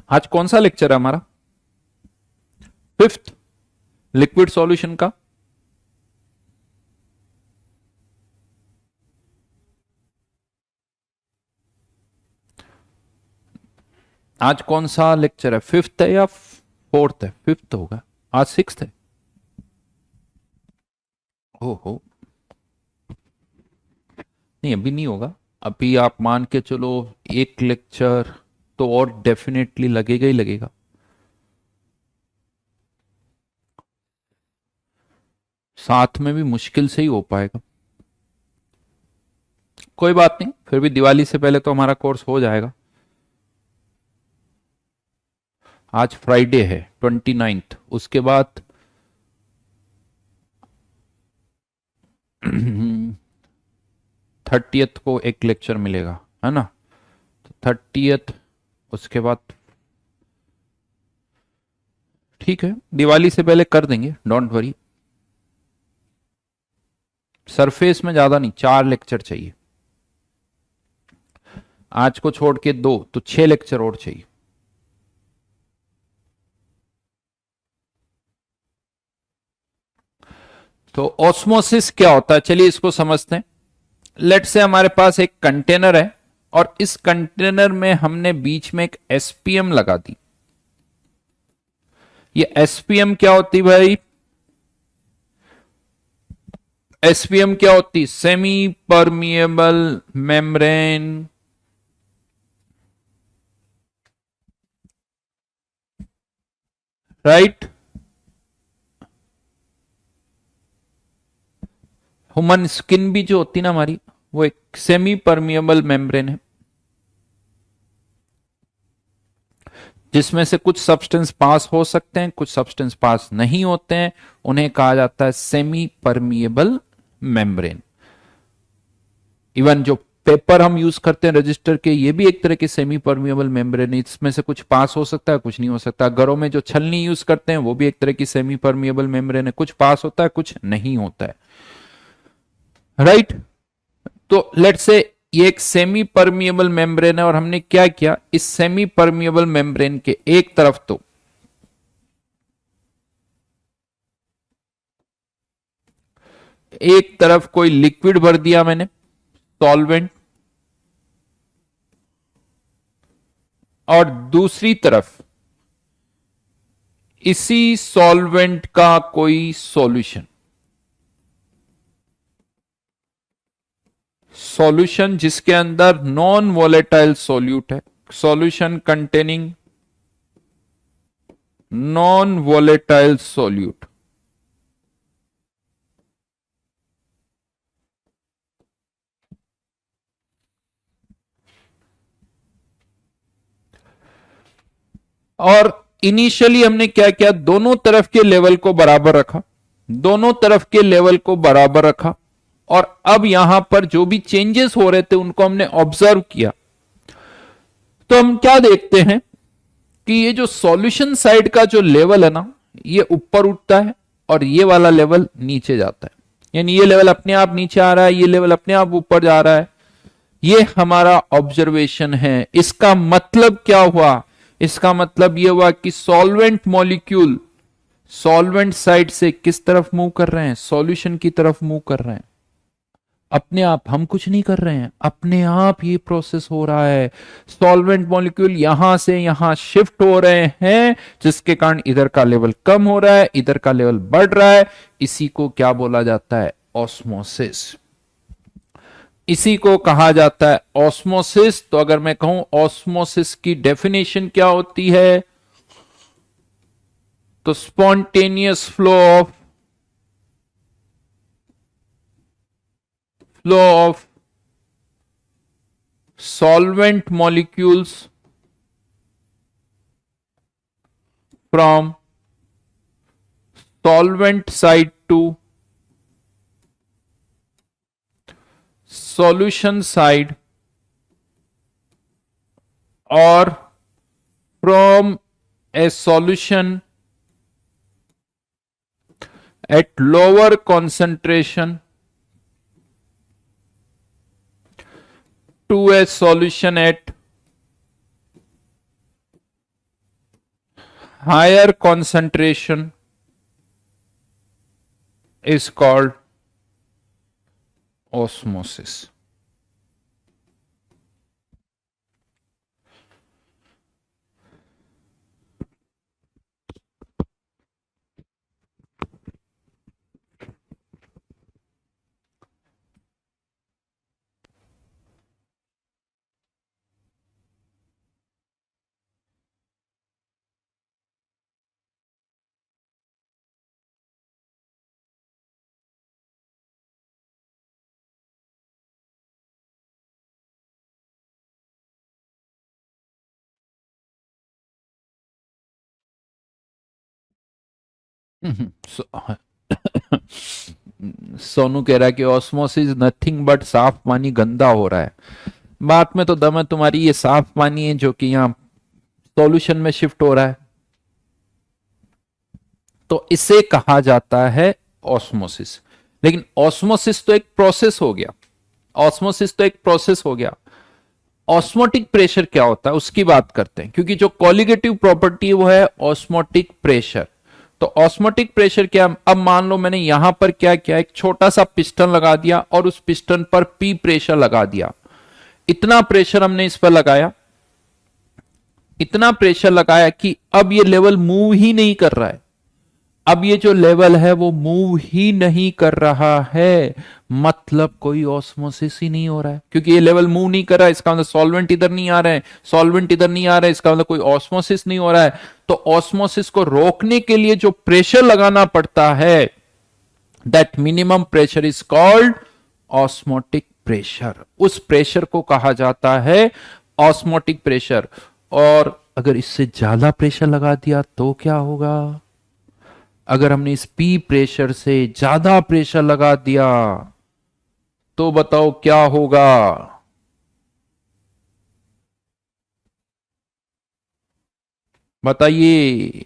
आज कौन सा लेक्चर है हमारा? फिफ्थ, लिक्विड सॉल्यूशन का। आज कौन सा लेक्चर है? फिफ्थ है या फोर्थ है? फिफ्थ होगा, आज सिक्स्थ है। ओहो, नहीं अभी नहीं होगा। अभी आप मान के चलो एक लेक्चर तो और डेफिनेटली लगेगा ही लगेगा। साथ में भी मुश्किल से ही हो पाएगा। कोई बात नहीं, फिर भी दिवाली से पहले तो हमारा कोर्स हो जाएगा। आज फ्राइडे है 29th, उसके बाद 30th को एक लेक्चर मिलेगा, है ना? तो 30th, उसके बाद ठीक है, दिवाली से पहले कर देंगे, डोंट वरी। सरफेस में ज्यादा नहीं, 4 लेक्चर चाहिए। आज को छोड़ के 2, तो 6 लेक्चर और चाहिए। तो ऑस्मोसिस क्या होता है, चलिए इसको समझते हैं। लेट से हमारे पास एक कंटेनर है और इस कंटेनर में हमने बीच में एक एसपीएम लगा दी। ये एसपीएम क्या होती भाई? एसपीएम क्या होती? Semi permeable membrane. Right? Human skin भी जो होती ना हमारी, वो एक सेमी परमिएबल मेम्ब्रेन है, जिसमें से कुछ सब्सटेंस पास हो सकते हैं, कुछ सब्सटेंस पास नहीं होते हैं। उन्हें कहा जाता है सेमी परमिएबल मेम्ब्रेन। इवन जो पेपर हम यूज करते हैं रजिस्टर के, ये भी एक तरह के सेमी परमिएबल मेम्ब्रेन है। इसमें से कुछ पास हो सकता है, कुछ नहीं हो सकता। घरों में जो छलनी यूज करते हैं, वो भी एक तरह की सेमी परमिएबल मेम्ब्रेन है। कुछ पास होता है, कुछ नहीं होता है। राइट? तो लेट से ये एक सेमी परमिएबल मेम्ब्रेन है और हमने क्या किया, इस सेमी परमिएबल मेम्ब्रेन के एक तरफ तो एक तरफ कोई लिक्विड भर दिया मैंने, सॉल्वेंट, और दूसरी तरफ इसी सॉल्वेंट का कोई सॉल्यूशन। सॉल्यूशन जिसके अंदर नॉन वोलेटाइल सॉल्यूट है, solution containing non volatile solute. और इनिशियली हमने क्या किया, दोनों तरफ के लेवल को बराबर रखा, दोनों तरफ के लेवल को बराबर रखा। और अब यहां पर जो भी चेंजेस हो रहे थे उनको हमने ऑब्जर्व किया। तो हम क्या देखते हैं कि ये जो सॉल्यूशन साइड का जो लेवल है ना, ये ऊपर उठता है और ये वाला लेवल नीचे जाता है। यानी ये लेवल अपने आप नीचे आ रहा है, ये लेवल अपने आप ऊपर जा रहा है। ये हमारा ऑब्जर्वेशन है। इसका मतलब क्या हुआ? इसका मतलब यह हुआ कि सॉल्वेंट मॉलिक्यूल सॉल्वेंट साइड से किस तरफ मूव कर रहे हैं? सॉल्यूशन की तरफ मूव कर रहे हैं अपने आप। हम कुछ नहीं कर रहे हैं, अपने आप ये प्रोसेस हो रहा है। सॉल्वेंट मॉलिक्यूल यहां से यहां शिफ्ट हो रहे हैं, जिसके कारण इधर का लेवल कम हो रहा है, इधर का लेवल बढ़ रहा है। इसी को क्या बोला जाता है? ऑस्मोसिस। इसी को कहा जाता है ऑस्मोसिस। तो अगर मैं कहूं ऑस्मोसिस की डेफिनेशन क्या होती है, तो spontaneous flow of solvent molecules from solvent side to solution side, or from a solution at lower concentration to a solution at higher concentration is called osmosis. सो- सोनू कह रहा है कि ऑस्मोसिस नथिंग बट साफ पानी गंदा हो रहा है। बात में तो दम है तुम्हारी, ये साफ पानी है जो कि यहाँ सॉल्यूशन में शिफ्ट हो रहा है, तो इसे कहा जाता है ऑस्मोसिस। लेकिन ऑस्मोसिस तो एक प्रोसेस हो गया, ऑस्मोसिस तो एक प्रोसेस हो गया। ऑस्मोटिक प्रेशर क्या होता है उसकी बात करते हैं, क्योंकि जो कॉलिगेटिव प्रॉपर्टी है वो है ऑस्मोटिक प्रेशर। तो ऑस्मोटिक प्रेशर क्या, अब मान लो मैंने यहां पर क्या किया, एक छोटा सा पिस्टन लगा दिया और उस पिस्टन पर पी प्रेशर लगा दिया। इतना प्रेशर हमने इस पर लगाया, इतना प्रेशर लगाया कि अब ये लेवल मूव ही नहीं कर रहा है। अब ये जो लेवल है वो मूव ही नहीं कर रहा है, मतलब कोई ऑस्मोसिस ही नहीं हो रहा है। क्योंकि ये लेवल मूव नहीं कर रहा है, इसका मतलब सॉल्वेंट इधर नहीं आ रहे हैं, सॉल्वेंट इधर नहीं आ रहा है, इसका मतलब कोई ऑस्मोसिस नहीं हो रहा है। तो ऑस्मोसिस को रोकने के लिए जो प्रेशर लगाना पड़ता है, that minimum pressure is called osmotic pressure. उस प्रेशर को कहा जाता है ऑस्मोटिक प्रेशर। और अगर इससे ज्यादा प्रेशर लगा दिया तो क्या होगा? अगर हमने इस पी प्रेशर से ज्यादा प्रेशर लगा दिया तो बताओ क्या होगा? बताइए।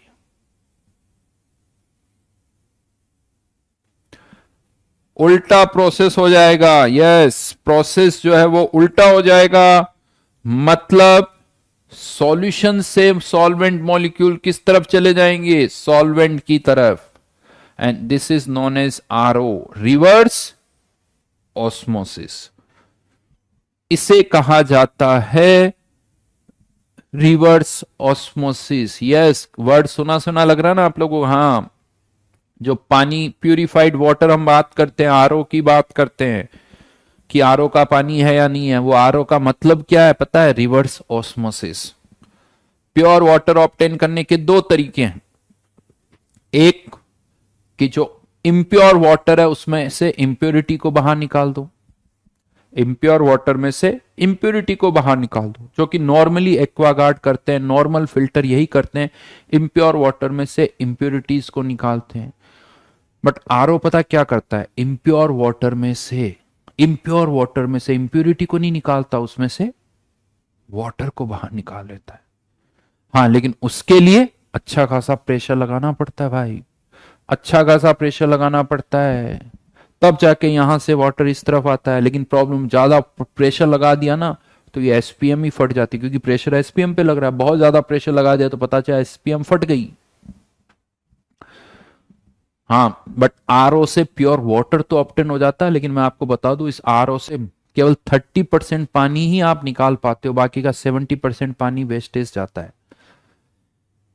उल्टा प्रोसेस हो जाएगा। यस, प्रोसेस जो है वो उल्टा हो जाएगा। मतलब सॉल्यूशन से सॉल्वेंट मॉलिक्यूल किस तरफ चले जाएंगे? सॉल्वेंट की तरफ। And this is known as RO, reverse osmosis. इसे कहा जाता है रिवर्स ऑस्मोसिस। यस, वर्ड सुना सुना लग रहा है ना आप लोगों को? हाँ, जो पानी प्यूरिफाइड वाटर हम बात करते हैं, आरओ की बात करते हैं कि आरओ का पानी है या नहीं है, वो आरओ का मतलब क्या है पता है? Reverse osmosis. Pure water obtain करने के दो तरीके हैं। एक कि जो इम्प्योर वाटर है उसमें से इम्प्योरिटी को बाहर निकाल दो, इम्प्योर वाटर में से इम्प्योरिटी को बाहर निकाल दो, जो कि नॉर्मली एक्वागार्ड करते हैं, नॉर्मल फिल्टर यही करते हैं, इम्प्योर वाटर में से इम्प्योरिटीज को निकालते हैं। बट आरओ पता क्या करता है? इम्प्योर वाटर में से इम्प्योरिटी को नहीं निकालता, उसमें से वाटर को बाहर निकाल लेता है। हाँ, लेकिन उसके लिए अच्छा खासा प्रेशर लगाना पड़ता है भाई, अच्छा खासा प्रेशर लगाना पड़ता है, तब जाके यहां से वाटर इस तरफ आता है। लेकिन प्रॉब्लम, ज्यादा प्रेशर लगा दिया ना तो ये एसपीएम ही फट जाती है, क्योंकि प्रेशर एसपीएम पे लग रहा है। बहुत ज्यादा प्रेशर लगा दिया तो पता चला एसपीएम फट गई। हाँ, बट आरओ से प्योर वाटर तो ऑब्टेन हो जाता है, लेकिन मैं आपको बता दूं इस आरओ से केवल 30% पानी ही आप निकाल पाते हो, बाकी का 70% पानी वेस्टेज जाता है।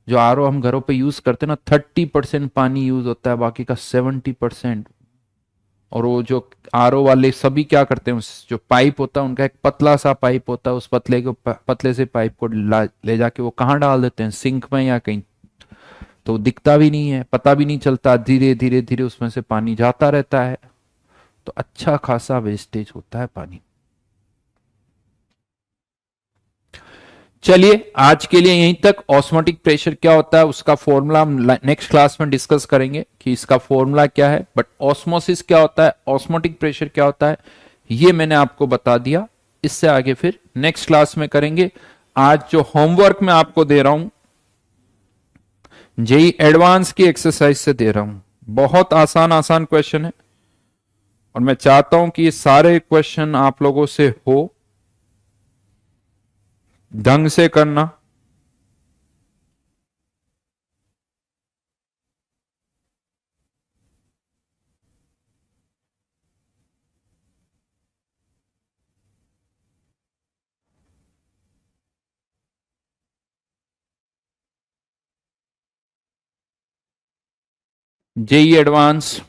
जो आरओ हम घरों पे यूज करते हैं ना, 30% पानी यूज होता है, बाकी का 70%। और वो जो आरओ वाले सभी क्या करते हैं, उस जो पाइप होता है उनका एक पतला सा पाइप होता है, उस पतले से पाइप को ले जाके वो कहाँ डाल देते हैं? सिंक में या कहीं। तो दिखता भी नहीं है, पता भी नहीं चलता, धीरे धीरे धीरे उसमें से पानी जाता रहता है। तो अच्छा खासा वेस्टेज होता है पानी। चलिए, आज के लिए यहीं तक। ऑस्मोटिक प्रेशर क्या होता है उसका फॉर्मूला हम नेक्स्ट क्लास में डिस्कस करेंगे कि इसका फॉर्मूला क्या है। बट ऑस्मोसिस क्या होता है, ऑस्मोटिक प्रेशर क्या होता है, ये मैंने आपको बता दिया। इससे आगे फिर नेक्स्ट क्लास में करेंगे। आज जो होमवर्क मैं आपको दे रहा हूं, जेई एडवांस की एक्सरसाइज से दे रहा हूं। बहुत आसान आसान क्वेश्चन है, और मैं चाहता हूं कि ये सारे क्वेश्चन आप लोगों से हो, ढंग से करना। JEE advance.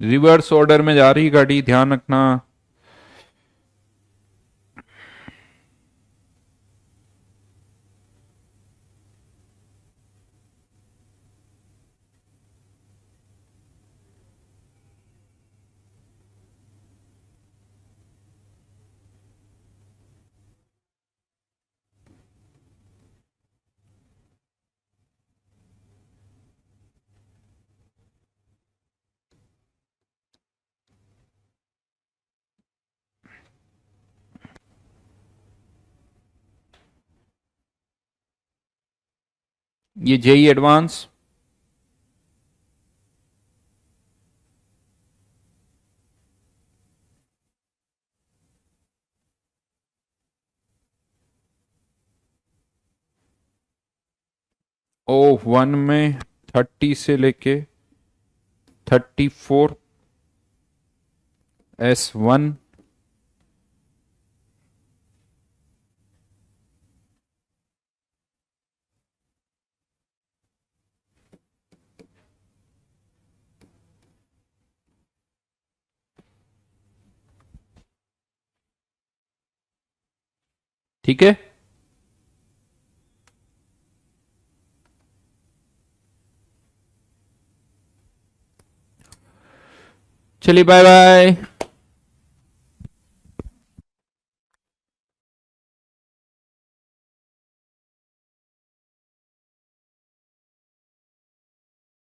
रिवर्स ऑर्डर में जा रही गाड़ी, ध्यान रखना। ये जेई एडवांस, ओ वन में 30 से लेके 34, S1, ठीक है। चलिए बाय बाय।